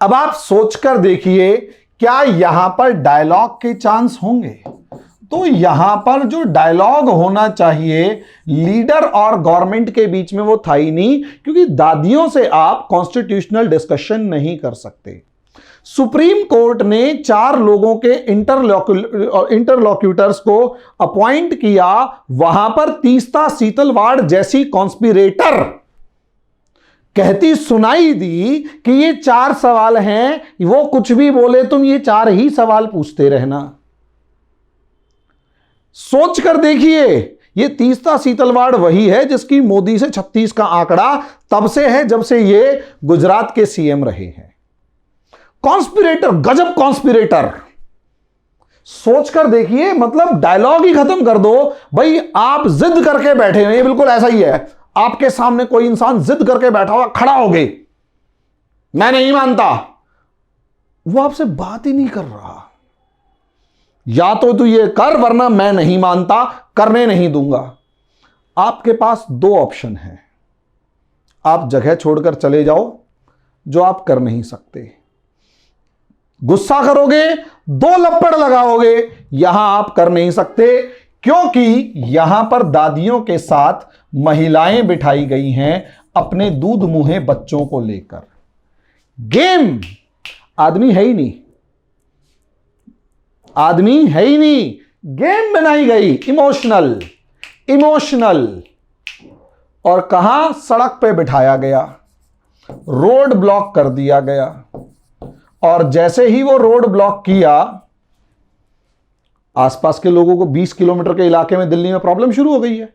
अब आप सोचकर देखिए, क्या यहां पर डायलॉग के चांस होंगे? तो यहां पर जो डायलॉग होना चाहिए लीडर और गवर्नमेंट के बीच में, वो था ही नहीं, क्योंकि दादियों से आप कॉन्स्टिट्यूशनल डिस्कशन नहीं कर सकते। सुप्रीम कोर्ट ने चार लोगों के इंटरलॉक्यूटर्स को अपॉइंट किया, वहां पर तीस्ता सीतलवाड़ जैसी कॉन्स्पिरेटर कहती सुनाई दी कि ये चार सवाल हैं, वो कुछ भी बोले तुम ये चार ही सवाल पूछते रहना। सोच कर देखिए, ये तीस्ता सीतलवाड़ वही है जिसकी मोदी से 36 का आंकड़ा तब से है जब से ये गुजरात के सीएम रहे हैं। कॉन्स्पिरेटर, गजब कॉन्स्पिरेटर। सोच कर देखिए, मतलब डायलॉग ही खत्म कर दो भाई। आप जिद करके बैठे हैं, ये बिल्कुल ऐसा ही है, आपके सामने कोई इंसान जिद करके बैठा हुआ, खड़ा हो गए, मैं नहीं मानता, वो आपसे बात ही नहीं कर रहा। या तो तू ये कर वरना मैं नहीं मानता, करने नहीं दूंगा। आपके पास दो ऑप्शन है, आप जगह छोड़कर चले जाओ, जो आप कर नहीं सकते। गुस्सा करोगे, दो लपड़ लगाओगे, यहां आप कर नहीं सकते, क्योंकि यहां पर दादियों के साथ महिलाएं बिठाई गई हैं अपने दूध मुहे बच्चों को लेकर। गेम, आदमी है ही नहीं, आदमी है ही नहीं, गेम बनाई गई इमोशनल, इमोशनल। और कहां? सड़क पे बिठाया गया, रोड ब्लॉक कर दिया गया। और जैसे ही वो रोड ब्लॉक किया, आसपास के लोगों को 20 किलोमीटर के इलाके में दिल्ली में प्रॉब्लम शुरू हो गई है।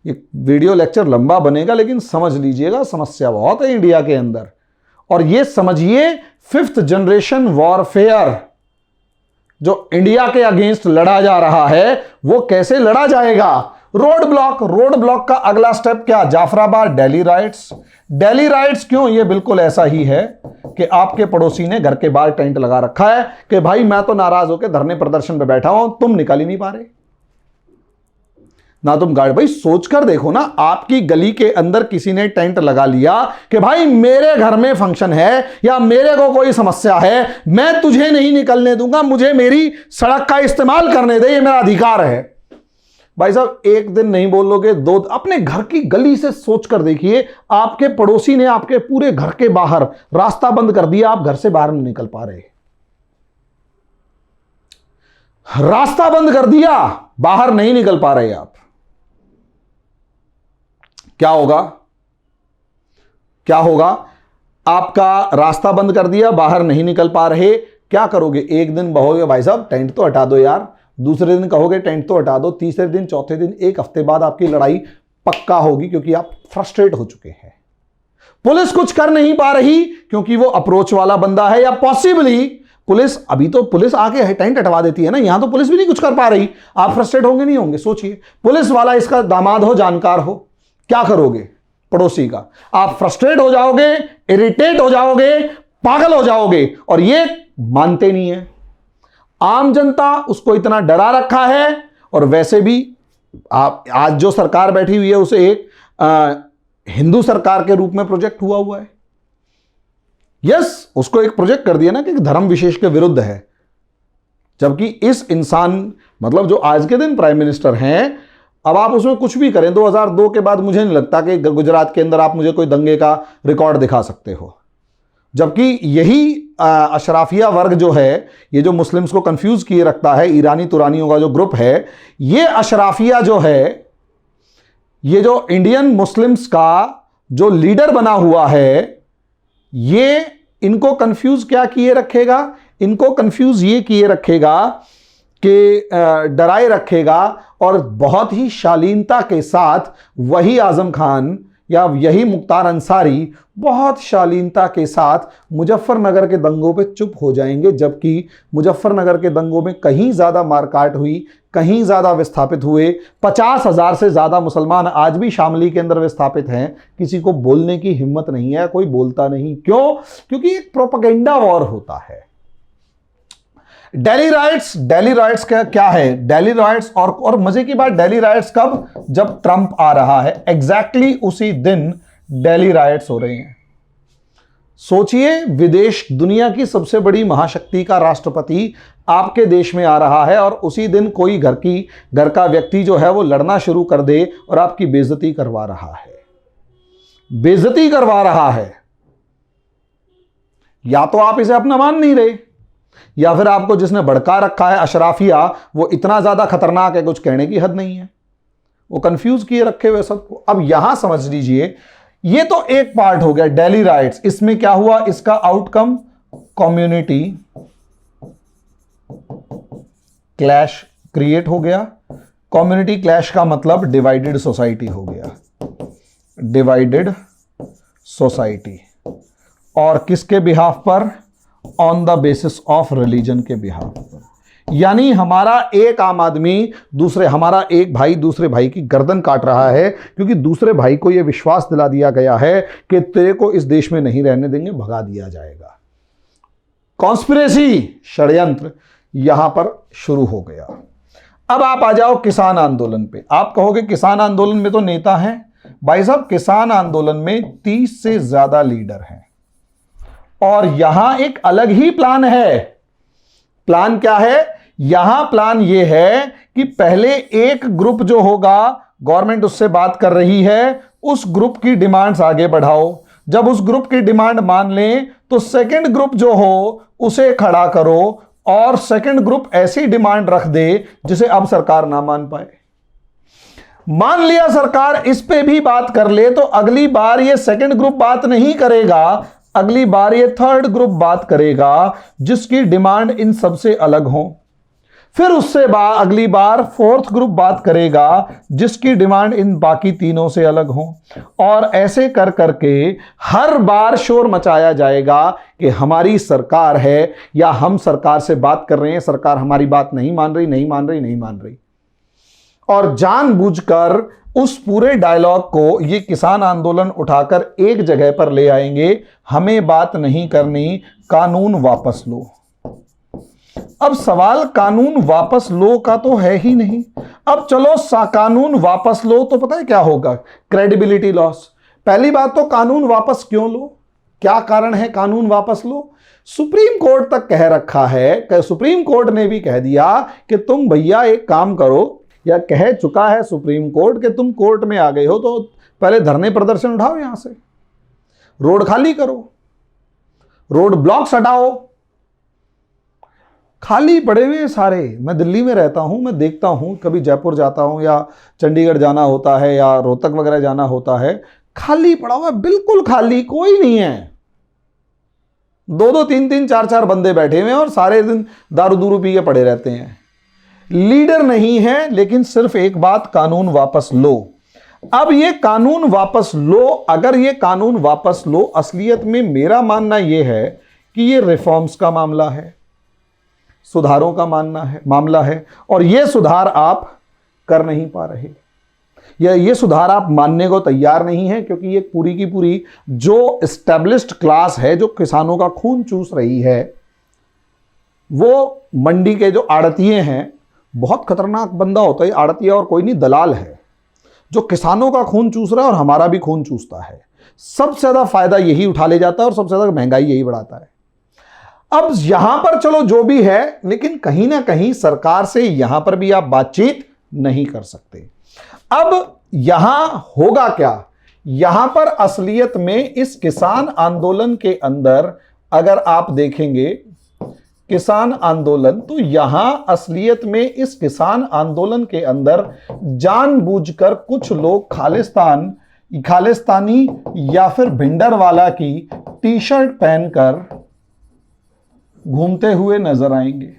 ये वीडियो लेक्चर लंबा बनेगा, लेकिन समझ लीजिएगा समस्या बहुत है इंडिया के अंदर। और ये समझिए, 5th जनरेशन वॉरफेयर जो इंडिया के अगेंस्ट लड़ा जा रहा है, वो कैसे लड़ा जाएगा? Road block. रोड ब्लॉक का अगला स्टेप क्या? जाफराबाद, दिल्ली राइट्स। दिल्ली राइट्स क्यों? ये बिल्कुल ऐसा ही है कि आपके पड़ोसी ने घर के बाहर टेंट लगा रखा है कि भाई मैं तो नाराज होकर धरने प्रदर्शन पे बैठा हूं, तुम निकल ही नहीं पा रहे ना, तुम गाड़ी। भाई सोचकर देखो ना, आपकी गली के अंदर किसी ने टेंट लगा लिया कि भाई मेरे घर में फंक्शन है या मेरे को कोई समस्या है, मैं तुझे नहीं निकलने दूंगा, मुझे मेरी सड़क का इस्तेमाल करने दे, ये मेरा अधिकार है। भाई साहब, एक दिन नहीं बोलोगे, दो, अपने घर की गली से सोचकर देखिए, आपके पड़ोसी ने आपके पूरे घर के बाहर रास्ता बंद कर दिया, आप घर से बाहर नहीं निकल पा रहे, रास्ता बंद कर दिया, बाहर नहीं निकल पा रहे आप। क्या होगा? क्या होगा? आपका रास्ता बंद कर दिया, बाहर नहीं निकल पा रहे, क्या करोगे? एक दिन कहोगे भाई साहब टेंट तो हटा दो यार, दूसरे दिन कहोगे टेंट तो हटा दो, तीसरे दिन, चौथे दिन, एक हफ्ते बाद आपकी लड़ाई पक्का होगी, क्योंकि आप फ्रस्ट्रेट हो चुके हैं। पुलिस कुछ कर नहीं पा रही क्योंकि वो अप्रोच वाला बंदा है, या पॉसिबली पुलिस, अभी तो पुलिस आके टेंट हटवा देती है ना, यहां तो पुलिस भी नहीं कुछ कर पा रही। आप फ्रस्ट्रेट होंगे नहीं होंगे? सोचिए, पुलिस वाला इसका दामाद हो, जानकार हो, क्या करोगे? पड़ोसी का। आप फ्रस्ट्रेट हो जाओगे, इरिटेट हो जाओगे, पागल हो जाओगे, और ये मानते नहीं है। आम जनता उसको इतना डरा रखा है, और वैसे भी आप आज जो सरकार बैठी हुई है उसे एक हिंदू सरकार के रूप में प्रोजेक्ट हुआ है। यस, उसको एक प्रोजेक्ट कर दिया ना कि धर्म विशेष के विरुद्ध है, जबकि इस इंसान, मतलब जो आज के दिन प्राइम मिनिस्टर हैं, अब आप उसमें कुछ भी करें, 2002 के बाद मुझे नहीं लगता कि गुजरात के अंदर आप मुझे कोई दंगे का रिकॉर्ड दिखा सकते हो। जबकि यही अशराफिया वर्ग जो है, ये जो मुस्लिम्स को कंफ्यूज किए रखता है, ईरानी तुरानियों का जो ग्रुप है, ये अशराफिया जो है, ये जो इंडियन मुस्लिम्स का जो लीडर बना हुआ है, ये इनको कंफ्यूज क्या किए रखेगा? इनको कंफ्यूज ये किए रखेगा कि डराए रखेगा, और बहुत ही शालीनता के साथ वही आजम खान या यही मुख्तार अंसारी बहुत शालीनता के साथ मुजफ्फरनगर के दंगों पे चुप हो जाएंगे, जबकि मुजफ्फरनगर के दंगों में कहीं ज़्यादा मारकाट हुई, कहीं ज़्यादा विस्थापित हुए, 50,000 से ज़्यादा मुसलमान आज भी शामली के अंदर विस्थापित हैं। किसी को बोलने की हिम्मत नहीं है, कोई बोलता नहीं। क्यों? क्योंकि एक प्रोपेगेंडा वॉर होता है। दिल्ली राइट्स क्या है? दिल्ली राइट्स, और मजे की बात, दिल्ली राइट्स कब? जब ट्रंप आ रहा है, एग्जैक्टली उसी दिन दिल्ली राइट्स हो रहे हैं। सोचिए, विदेश, दुनिया की सबसे बड़ी महाशक्ति का राष्ट्रपति आपके देश में आ रहा है, और उसी दिन कोई घर का व्यक्ति जो है वो लड़ना शुरू कर दे और आपकी बेइज्जती करवा रहा है। बेइज्जती करवा रहा है। या तो आप इसे अपना मान नहीं रहे, या फिर आपको जिसने भड़का रखा है अशराफिया, वो इतना ज्यादा खतरनाक है कुछ कहने की हद नहीं है। वो कंफ्यूज किए रखे हुए सबको। अब यहां समझ लीजिए, ये तो एक पार्ट हो गया दिल्ली राइट्स। इसमें क्या हुआ? इसका आउटकम कम्युनिटी क्लैश क्रिएट हो गया। कम्युनिटी क्लैश का मतलब डिवाइडेड सोसाइटी हो गया, डिवाइडेड सोसाइटी। और किसके बिहाफ पर? On the basis of religion के बिहाफ पर। यानी हमारा एक आम आदमी हमारा एक भाई दूसरे भाई की गर्दन काट रहा है, क्योंकि दूसरे भाई को यह विश्वास दिला दिया गया है कि तेरे को इस देश में नहीं रहने देंगे, भगा दिया जाएगा। कॉन्स्पिरेसी, षड्यंत्र यहां पर शुरू हो गया। अब आप आ जाओ किसान आंदोलन पे। आप कहोगे किसान आंदोलन में तो नेता हैं। भाई साहब, किसान आंदोलन में 30 से ज्यादा लीडर हैं, और यहां एक अलग ही प्लान है। प्लान क्या है? यहां प्लान यह है कि पहले एक ग्रुप जो होगा, गवर्नमेंट उससे बात कर रही है, उस ग्रुप की डिमांड्स आगे बढ़ाओ। जब उस ग्रुप की डिमांड मान लें तो सेकंड ग्रुप जो हो उसे खड़ा करो, और सेकंड ग्रुप ऐसी डिमांड रख दे जिसे अब सरकार ना मान पाए। मान लिया सरकार इस पे भी बात कर ले, तो अगली बार ये सेकंड ग्रुप बात नहीं करेगा, अगली बार ये थर्ड ग्रुप बात करेगा जिसकी डिमांड इन सबसे अलग हो। फिर उससे अगली बार फोर्थ ग्रुप बात करेगा जिसकी डिमांड इन बाकी तीनों से अलग हो। और ऐसे कर करके हर बार शोर मचाया जाएगा कि हमारी सरकार है, या हम सरकार से बात कर रहे हैं, सरकार हमारी बात नहीं मान रही। और जानबूझकर उस पूरे डायलॉग को ये किसान आंदोलन उठाकर एक जगह पर ले आएंगे। हमें बात नहीं करनी, कानून वापस लो। अब सवाल कानून वापस लो का तो है ही नहीं। अब चलो कानून वापस लो तो पता है क्या होगा? Credibility loss. पहली बात तो कानून वापस क्यों लो? क्या कारण है कानून वापस लो? सुप्रीम कोर्ट तक कह रखा है, सुप्रीम कोर्ट ने भी कह दिया कि तुम भैया एक काम करो, या कह चुका है सुप्रीम कोर्ट कि तुम कोर्ट में आ गए हो तो पहले धरने प्रदर्शन उठाओ, यहां से रोड खाली करो, रोड ब्लॉक्स हटाओ। खाली पड़े हुए सारे। मैं दिल्ली में रहता हूं, मैं देखता हूं, कभी जयपुर जाता हूं या चंडीगढ़ जाना होता है या रोहतक वगैरह जाना होता है, खाली पड़ा हुआ, बिल्कुल खाली, कोई नहीं है। 2-2, 3-3, 4-4 बंदे बैठे हुए हैं और सारे दिन दारू दूरू पी के पड़े रहते हैं। लीडर नहीं है, लेकिन सिर्फ एक बात, कानून वापस लो। अब ये कानून वापस लो, अगर ये कानून वापस लो, असलियत में मेरा मानना यह है कि ये रिफॉर्म्स का मामला है, सुधारों का मामला है, और ये सुधार आप कर नहीं पा रहे, या ये सुधार आप मानने को तैयार नहीं है, क्योंकि ये पूरी की पूरी जो एस्टेब्लिश्ड क्लास है, जो किसानों का खून चूस रही है, वो मंडी के जो आड़तिये हैं, बहुत खतरनाक बंदा होता है आड़तिया, और कोई नहीं, दलाल है जो किसानों का खून चूस रहा है और हमारा भी खून चूसता है। सबसे ज्यादा फायदा यही उठा ले जाता है और सबसे ज्यादा महंगाई यही बढ़ाता है। अब यहां पर चलो जो भी है, लेकिन कहीं ना कहीं सरकार से यहां पर भी आप बातचीत नहीं कर सकते। अब यहां होगा क्या, यहां पर असलियत में इस किसान आंदोलन के अंदर अगर आप देखेंगे किसान आंदोलन, तो यहां असलियत में इस किसान आंदोलन के अंदर जानबूझकर कुछ लोग खालिस्तानी या फिर भिंडरवाला की टी शर्ट पहनकर घूमते हुए नजर आएंगे।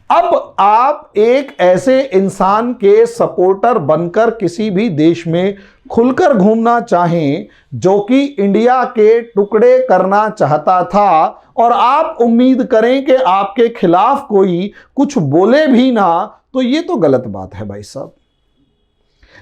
अब आप एक ऐसे इंसान के सपोर्टर बनकर किसी भी देश में खुलकर घूमना चाहें जो कि इंडिया के टुकड़े करना चाहता था, और आप उम्मीद करें कि आपके खिलाफ कोई कुछ बोले भी ना, तो ये तो गलत बात है भाई साहब।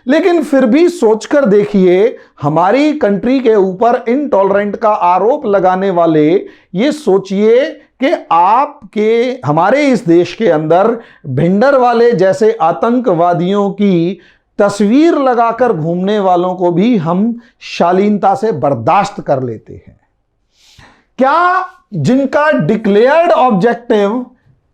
लेकिन फिर भी सोचकर देखिए, हमारी कंट्री के ऊपर इनटॉलरेंट का आरोप लगाने वाले, ये सोचिए कि हमारे इस देश के अंदर भिंडर वाले जैसे आतंकवादियों की तस्वीर लगाकर घूमने वालों को भी हम शालीनता से बर्दाश्त कर लेते हैं। क्या जिनका डिक्लेयर्ड ऑब्जेक्टिव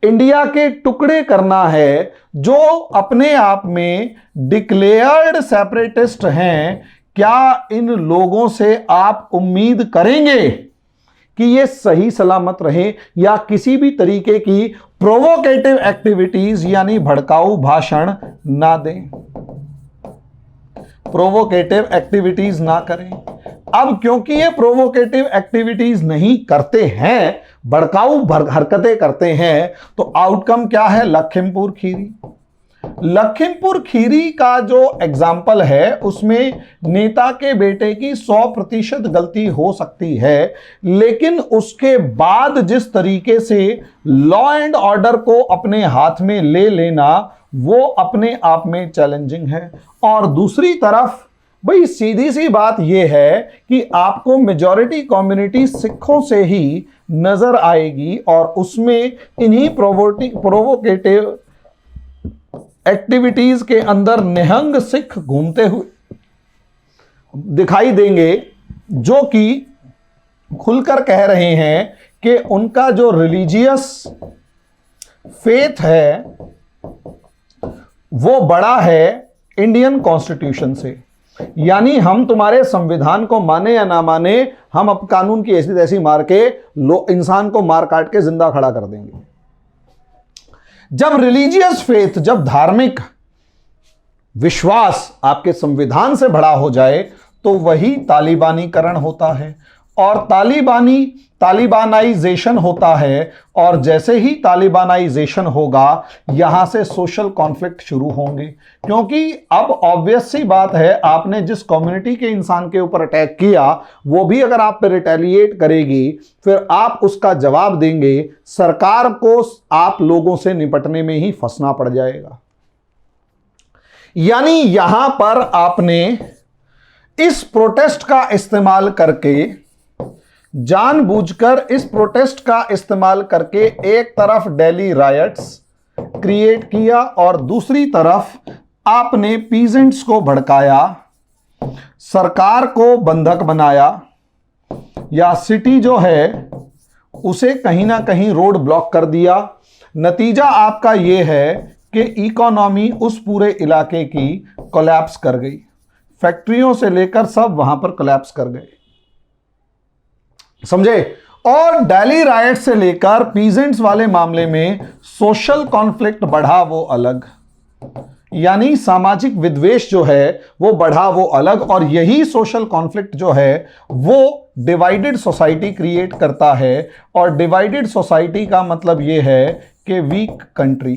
इंडिया के टुकड़े करना है, जो अपने आप में डिक्लेयर्ड सेपरेटिस्ट हैं, क्या इन लोगों से आप उम्मीद करेंगे कि ये सही सलामत रहे, या किसी भी तरीके की प्रोवोकेटिव एक्टिविटीज यानी भड़काऊ भाषण ना दें, प्रोवोकेटिव एक्टिविटीज ना करें? अब क्योंकि ये प्रोवोकेटिव एक्टिविटीज नहीं करते हैं, भड़काऊ हरकतें करते हैं, तो आउटकम क्या है? लखीमपुर खीरी। लखीमपुर खीरी का जो एग्जाम्पल है, उसमें नेता के बेटे की 100% गलती हो सकती है, लेकिन उसके बाद जिस तरीके से लॉ एंड ऑर्डर को अपने हाथ में ले लेना, वो अपने आप में चैलेंजिंग है। और दूसरी तरफ भाई सीधी सी बात यह है कि आपको मेजॉरिटी कम्युनिटी सिखों से ही नजर आएगी, और उसमें इन्हीं प्रोवोकेटिव एक्टिविटीज के अंदर निहंग सिख घूमते हुए दिखाई देंगे, जो कि खुलकर कह रहे हैं कि उनका जो रिलीजियस फेथ है वो बड़ा है इंडियन कॉन्स्टिट्यूशन से। यानी हम तुम्हारे संविधान को माने या ना माने, हम अब कानून की ऐसी तैसी मार के इंसान को मार काट के जिंदा खड़ा कर देंगे। जब रिलीजियस फेथ, जब धार्मिक विश्वास आपके संविधान से बड़ा हो जाए, तो वही तालिबानीकरण होता है, और तालिबानाइजेशन होता है। और जैसे ही तालिबानाइजेशन होगा, यहां से सोशल कॉन्फ्लिक्ट शुरू होंगे, क्योंकि अब ऑब्वियस सी बात है, आपने जिस कम्युनिटी के इंसान के ऊपर अटैक किया, वो भी अगर आप पे रिटेलिएट करेगी, फिर आप उसका जवाब देंगे, सरकार को आप लोगों से निपटने में ही फंसना पड़ जाएगा। यानी यहां पर आपने इस प्रोटेस्ट का इस्तेमाल करके, जानबूझकर इस प्रोटेस्ट का इस्तेमाल करके, एक तरफ दिल्ली रायट्स क्रिएट किया और दूसरी तरफ आपने पीजेंट्स को भड़काया, सरकार को बंधक बनाया, या सिटी जो है उसे कहीं ना कहीं रोड ब्लॉक कर दिया। नतीजा आपका यह है कि इकोनॉमी उस पूरे इलाके की कोलैप्स कर गई, फैक्ट्रियों से लेकर सब वहां पर कोलैप्स कर गए, समझे। और दिल्ली राइट से लेकर पीजेंट्स वाले मामले में सोशल कॉन्फ्लिक्ट बढ़ा वो अलग, यानी सामाजिक विद्वेष जो है वो बढ़ा वो अलग। और यही सोशल कॉन्फ्लिक्ट जो है वो डिवाइडेड सोसाइटी क्रिएट करता है। और डिवाइडेड सोसाइटी का मतलब ये है के वीक कंट्री,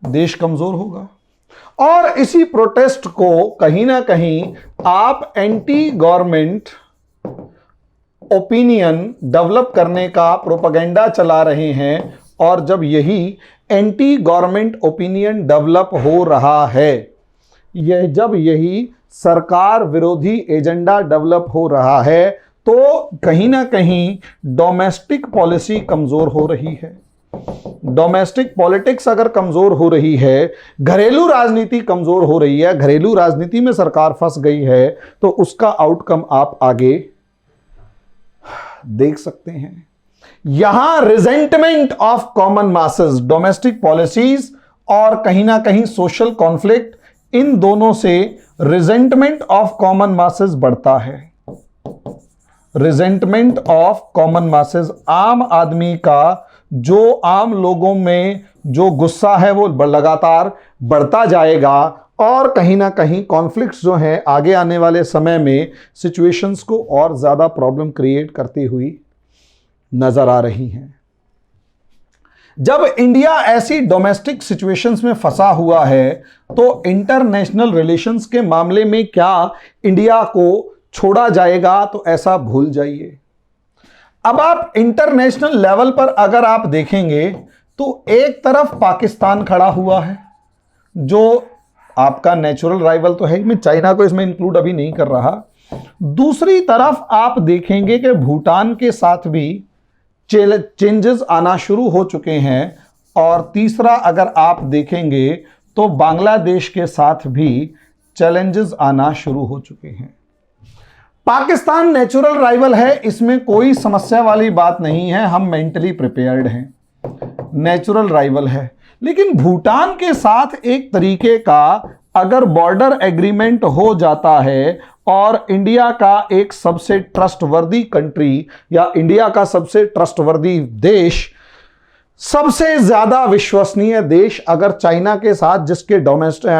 देश कमजोर होगा। और इसी प्रोटेस्ट को कहीं ना कहीं आप एंटी गवर्नमेंट ओपिनियन डेवलप करने का प्रोपेगेंडा चला रहे हैं, और जब यही एंटी गवर्नमेंट ओपिनियन डेवलप हो रहा है, जब यही सरकार विरोधी एजेंडा डेवलप हो रहा है, तो कहीं ना कहीं डोमेस्टिक पॉलिसी कमजोर हो रही है। डोमेस्टिक पॉलिटिक्स अगर कमजोर हो रही है, घरेलू राजनीति कमजोर हो रही है, घरेलू राजनीति में सरकार फंस गई है, तो उसका आउटकम आप आगे देख सकते हैं। यहां resentment of common masses, domestic policies और कहीं ना कहीं सोशल कॉन्फ्लिक्ट, इन दोनों से रिजेंटमेंट ऑफ कॉमन मासेस बढ़ता है। रिजेंटमेंट ऑफ कॉमन मासेस, आम आदमी का, जो आम लोगों में जो गुस्सा है वो लगातार बढ़ता जाएगा, और कहीं ना कहीं कॉन्फ्लिक्ट्स जो हैं आगे आने वाले समय में सिचुएशंस को और ज़्यादा प्रॉब्लम क्रिएट करती हुई नजर आ रही हैं। जब इंडिया ऐसी डोमेस्टिक सिचुएशंस में फंसा हुआ है, तो इंटरनेशनल रिलेशंस के मामले में क्या इंडिया को छोड़ा जाएगा, तो ऐसा भूल जाइए। अब आप इंटरनेशनल लेवल पर अगर आप देखेंगे तो एक तरफ पाकिस्तान खड़ा हुआ है, जो आपका नेचुरल राइवल तो है, मैं चाइना को इसमें इंक्लूड अभी नहीं कर रहा। दूसरी तरफ आप देखेंगे कि भूटान के साथ भी चेंजेस आना शुरू हो चुके हैं, और तीसरा अगर आप देखेंगे तो बांग्लादेश के साथ भी चैलेंजेस आना शुरू हो चुके हैं। पाकिस्तान नेचुरल राइवल है, इसमें कोई समस्या वाली बात नहीं है, हम मेंटली प्रिपेयर्ड हैं, नेचुरल राइवल है। लेकिन भूटान के साथ एक तरीके का अगर बॉर्डर एग्रीमेंट हो जाता है, और इंडिया का एक सबसे ट्रस्टवर्दी कंट्री, या इंडिया का सबसे ट्रस्टवर्दी देश, सबसे ज्यादा विश्वसनीय देश अगर चाइना के साथ, जिसके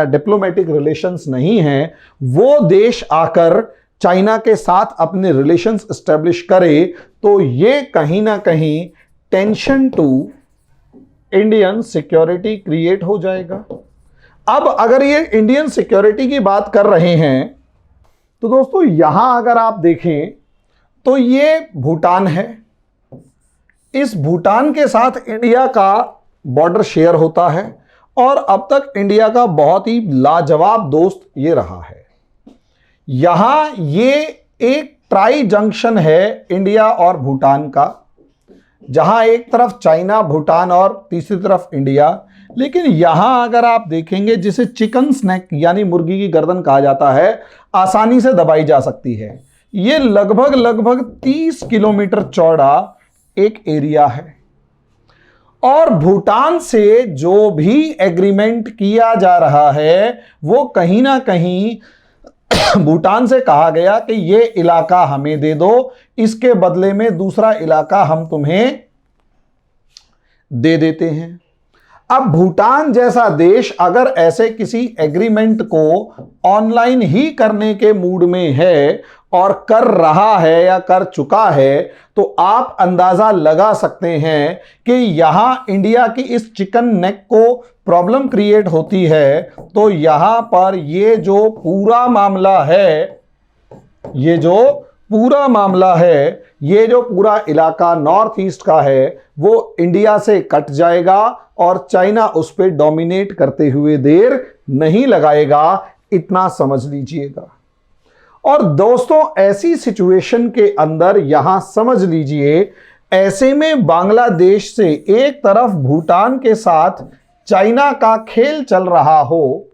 डिप्लोमेटिक रिलेशंस नहीं हैं, वो देश आकर चाइना के साथ अपने रिलेशंस एस्टेब्लिश करे, तो ये कहीं ना कहीं tension to Indian security create हो जाएगा। अब अगर ये इंडियन सिक्योरिटी की बात कर रहे हैं, तो दोस्तों यहां अगर आप देखें तो ये भूटान है। इस भूटान के साथ इंडिया का बॉर्डर शेयर होता है, और अब तक इंडिया का बहुत ही लाजवाब दोस्त ये रहा है। यहां ये एक ट्राई जंक्शन है इंडिया और भूटान का, जहां एक तरफ चाइना, भूटान और तीसरी तरफ इंडिया। लेकिन यहां अगर आप देखेंगे, जिसे चिकन स्नैक यानी मुर्गी की गर्दन कहा जाता है, आसानी से दबाई जा सकती है। ये लगभग 30 किलोमीटर चौड़ा एक एरिया है, और भूटान से जो भी एग्रीमेंट किया जा रहा है, वो कहीं ना कहीं भूटान से कहा गया कि ये इलाका हमें दे दो, इसके बदले में दूसरा इलाका हम तुम्हें दे देते हैं। अब भूटान जैसा देश अगर ऐसे किसी एग्रीमेंट को ऑनलाइन ही करने के मूड में है, और कर रहा है या कर चुका है, तो आप अंदाजा लगा सकते हैं कि यहां इंडिया की इस चिकन नेक को प्रॉब्लम क्रिएट होती है। तो यहां पर ये जो पूरा मामला है, ये जो पूरा इलाका नॉर्थ ईस्ट का है, वो इंडिया से कट जाएगा, और चाइना उस पर डोमिनेट करते हुए देर नहीं लगाएगा, इतना समझ लीजिएगा। और दोस्तों ऐसी सिचुएशन के अंदर यहां समझ लीजिए, ऐसे में बांग्लादेश से एक तरफ भूटान के साथ चाइना का खेल चल रहा हो,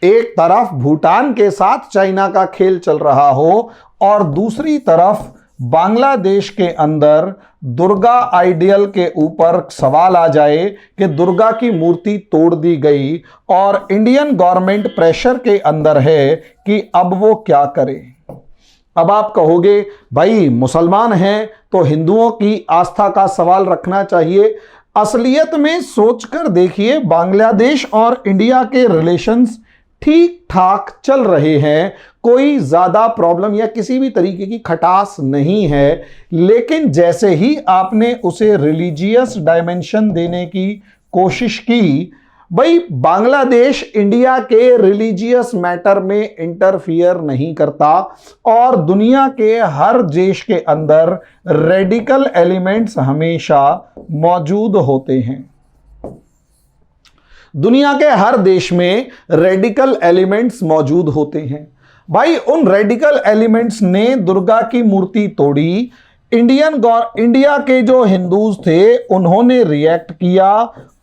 एक तरफ भूटान के साथ चाइना का खेल चल रहा हो, और दूसरी तरफ बांग्लादेश के अंदर दुर्गा आइडियल के ऊपर सवाल आ जाए कि दुर्गा की मूर्ति तोड़ दी गई, और इंडियन गवर्नमेंट प्रेशर के अंदर है कि अब वो क्या करे। अब आप कहोगे भाई मुसलमान हैं तो हिंदुओं की आस्था का सवाल रखना चाहिए। असलियत में सोचकर देखिए, बांग्लादेश और इंडिया के रिलेशंस ठीक ठाक चल रहे हैं, कोई ज्यादा प्रॉब्लम या किसी भी तरीके की खटास नहीं है। लेकिन जैसे ही आपने उसे रिलीजियस डायमेंशन देने की कोशिश की, भाई बांग्लादेश इंडिया के रिलीजियस मैटर में इंटरफियर नहीं करता और दुनिया के हर देश के अंदर रेडिकल एलिमेंट्स हमेशा मौजूद होते हैं। दुनिया के हर देश में रेडिकल एलिमेंट्स मौजूद होते हैं। भाई उन रेडिकल एलिमेंट्स ने दुर्गा की मूर्ति तोड़ी, इंडिया के जो हिंदूज थे उन्होंने रिएक्ट किया।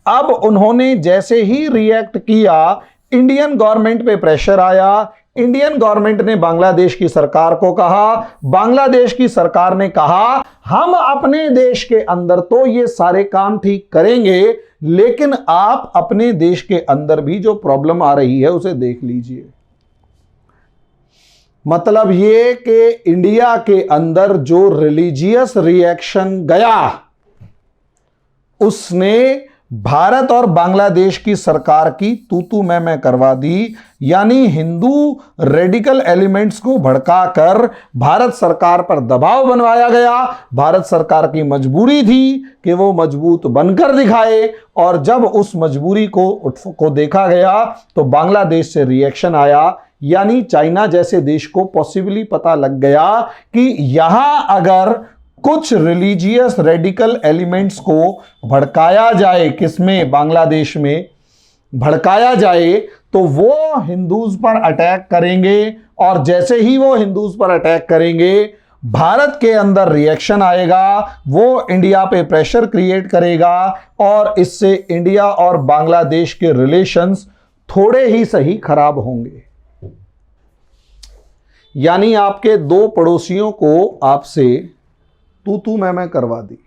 अब उन्होंने जैसे ही रिएक्ट किया, इंडियन गवर्नमेंट पे प्रेशर आया, इंडियन गवर्नमेंट ने बांग्लादेश की सरकार को कहा, बांग्लादेश की सरकार ने कहा हम अपने देश के अंदर तो ये सारे काम ठीक करेंगे, लेकिन आप अपने देश के अंदर भी जो प्रॉब्लम आ रही है उसे देख लीजिए। मतलब ये कि इंडिया के अंदर जो रिलीजियस रिएक्शन गया उसने भारत और बांग्लादेश की सरकार की तू मैं करवा दी। यानी हिंदू रेडिकल एलिमेंट्स को भड़काकर भारत सरकार पर दबाव बनवाया गया। भारत सरकार की मजबूरी थी कि वो मजबूत बनकर दिखाए, और जब उस मजबूरी को देखा गया तो बांग्लादेश से रिएक्शन आया। यानी चाइना जैसे देश को पॉसिबली पता लग गया कि यहां अगर कुछ रिलीजियस रेडिकल एलिमेंट्स को भड़काया जाए, किसमें, बांग्लादेश में भड़काया जाए, तो वो हिंदूज पर अटैक करेंगे, और जैसे ही वो हिंदूज पर अटैक करेंगे भारत के अंदर रिएक्शन आएगा, वो इंडिया पे प्रेशर क्रिएट करेगा, और इससे इंडिया और बांग्लादेश के रिलेशंस थोड़े ही सही खराब होंगे। यानी आपके दो पड़ोसियों को आपसे तू मैं करवा दी,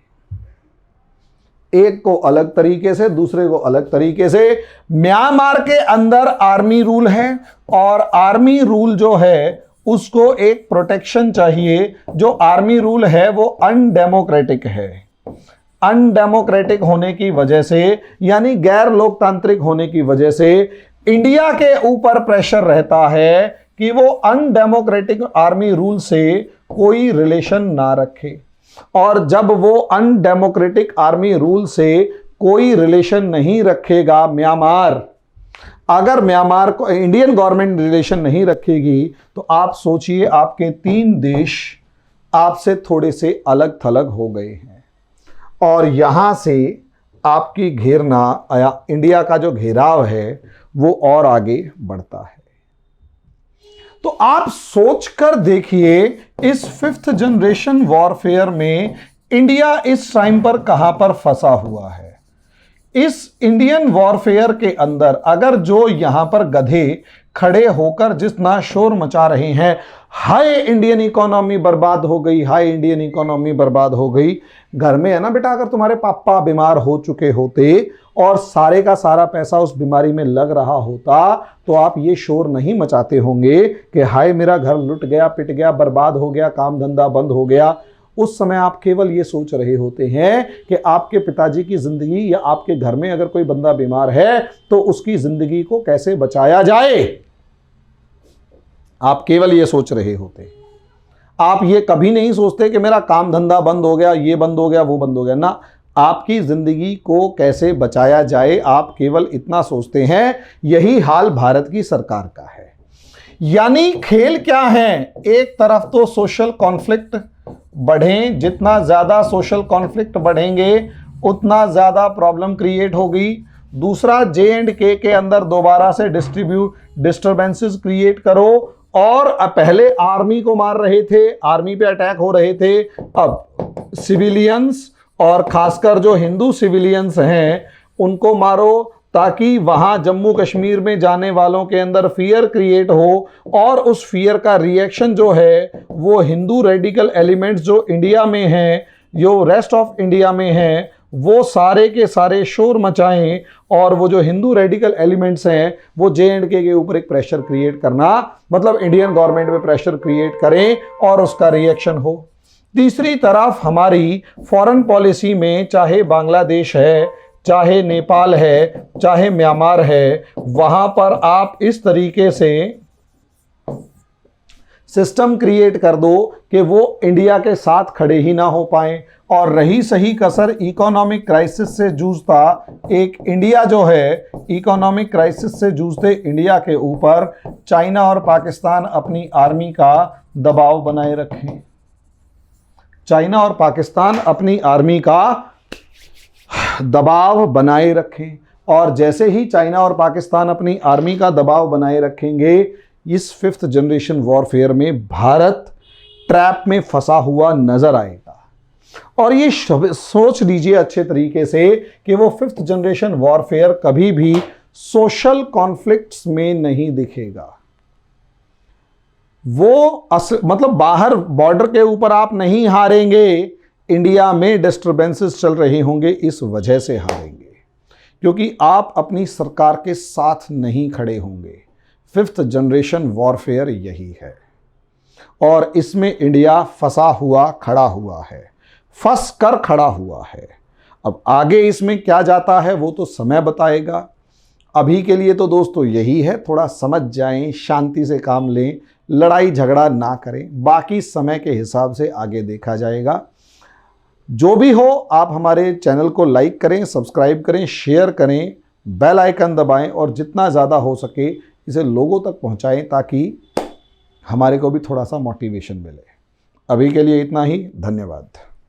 एक को अलग तरीके से, दूसरे को अलग तरीके से। म्यांमार के अंदर आर्मी रूल है, और आर्मी रूल जो है उसको एक प्रोटेक्शन चाहिए। जो आर्मी रूल है वो अनडेमोक्रेटिक है। अनडेमोक्रेटिक होने की वजह से, यानी गैर लोकतांत्रिक होने की वजह से इंडिया के ऊपर प्रेशर रहता है कि वो अनडेमोक्रेटिक आर्मी रूल से कोई रिलेशन ना रखे। और जब वो अनडेमोक्रेटिक आर्मी रूल से कोई रिलेशन नहीं रखेगा म्यांमार, अगर म्यांमार को इंडियन गवर्नमेंट रिलेशन नहीं रखेगी, तो आप सोचिए आपके 3 देश आपसे थोड़े से अलग थलग हो गए हैं, और यहां से आपकी घेरना या इंडिया का जो घेराव है वो और आगे बढ़ता है। तो आप सोचकर देखिए, इस 5th जनरेशन वॉरफेयर में इंडिया इस टाइम पर कहां पर फंसा हुआ है। इस इंडियन वॉरफेयर के अंदर अगर जो यहां पर गधे खड़े होकर जितना शोर मचा रहे हैं, हाय इंडियन इकोनॉमी बर्बाद हो गई, हाय इंडियन इकोनॉमी बर्बाद हो गई। घर में है ना बेटा, अगर तुम्हारे पापा बीमार हो चुके होते और सारे का सारा पैसा उस बीमारी में लग रहा होता, तो आप ये शोर नहीं मचाते होंगे कि हाय मेरा घर लुट गया, पिट गया, बर्बाद हो गया, काम धंधा बंद हो गया। उस समय आप केवल ये सोच रहे होते हैं कि आपके पिताजी की जिंदगी या आपके घर में अगर कोई बंदा बीमार है तो उसकी जिंदगी को कैसे बचाया जाए। आप केवल ये सोच रहे होते। आप ये कभी नहीं सोचते कि मेरा काम धंधा बंद हो गया, ये बंद हो गया, वो बंद हो गया ना। आपकी जिंदगी को कैसे बचाया जाए, आप केवल इतना सोचते हैं। यही हाल भारत की सरकार का है। यानी खेल क्या है, एक तरफ तो सोशल कॉन्फ्लिक्ट बढ़े, जितना ज्यादा सोशल कॉन्फ्लिक्ट बढ़ेंगे उतना ज्यादा प्रॉब्लम क्रिएट होगी। दूसरा, J&K के अंदर दोबारा से डिस्टर्बेंसेस क्रिएट करो, और पहले आर्मी को मार रहे थे, आर्मी पे अटैक हो रहे थे, अब सिविलियंस और खासकर जो हिंदू सिविलियंस हैं उनको मारो, ताकि वहां जम्मू कश्मीर में जाने वालों के अंदर फियर क्रिएट हो, और उस फियर का रिएक्शन जो है वो हिंदू रेडिकल एलिमेंट्स जो इंडिया में हैं, जो रेस्ट ऑफ इंडिया में हैं, वो सारे के सारे शोर मचाएं, और वो जो हिंदू रेडिकल एलिमेंट्स हैं वो J&K के ऊपर एक प्रेशर क्रिएट करना, मतलब इंडियन गवर्नमेंट में प्रेशर क्रिएट करें और उसका रिएक्शन हो। तीसरी तरफ हमारी फॉरेन पॉलिसी में चाहे बांग्लादेश है, चाहे नेपाल है, चाहे म्यांमार है, वहां पर आप इस तरीके से सिस्टम क्रिएट कर दो कि वो इंडिया के साथ खड़े ही ना हो पाए। और रही सही कसर इकोनॉमिक क्राइसिस से जूझता एक इंडिया जो है, इकोनॉमिक क्राइसिस से जूझते इंडिया के ऊपर चाइना और पाकिस्तान अपनी आर्मी का दबाव बनाए रखें। चाइना और पाकिस्तान अपनी आर्मी का दबाव बनाए रखें, और जैसे ही चाइना और पाकिस्तान अपनी आर्मी का दबाव बनाए रखेंगे, इस 5th जनरेशन वॉरफेयर में भारत ट्रैप में फंसा हुआ नजर आएगा। और ये सोच लीजिए अच्छे तरीके से कि वो 5th जनरेशन वॉरफेयर कभी भी सोशल कॉन्फ्लिक्ट्स में नहीं दिखेगा। वो मतलब बाहर बॉर्डर के ऊपर आप नहीं हारेंगे, इंडिया में डिस्टर्बेंसेस चल रहे होंगे, इस वजह से हारेंगे, क्योंकि आप अपनी सरकार के साथ नहीं खड़े होंगे। 5th जनरेशन वॉरफेयर यही है, और इसमें इंडिया फंसा हुआ खड़ा हुआ है, फंस कर खड़ा हुआ है। अब आगे इसमें क्या जाता है वो तो समय बताएगा। अभी के लिए तो दोस्तों यही है, थोड़ा समझ जाएं, शांति से काम लें, लड़ाई झगड़ा ना करें, बाकी समय के हिसाब से आगे देखा जाएगा। जो भी हो, आप हमारे चैनल को लाइक करें, सब्सक्राइब करें, शेयर करें, बेल आइकन दबाएं, और जितना ज़्यादा हो सके इसे लोगों तक पहुंचाएं, ताकि हमारे को भी थोड़ा सा मोटिवेशन मिले। अभी के लिए इतना ही, धन्यवाद।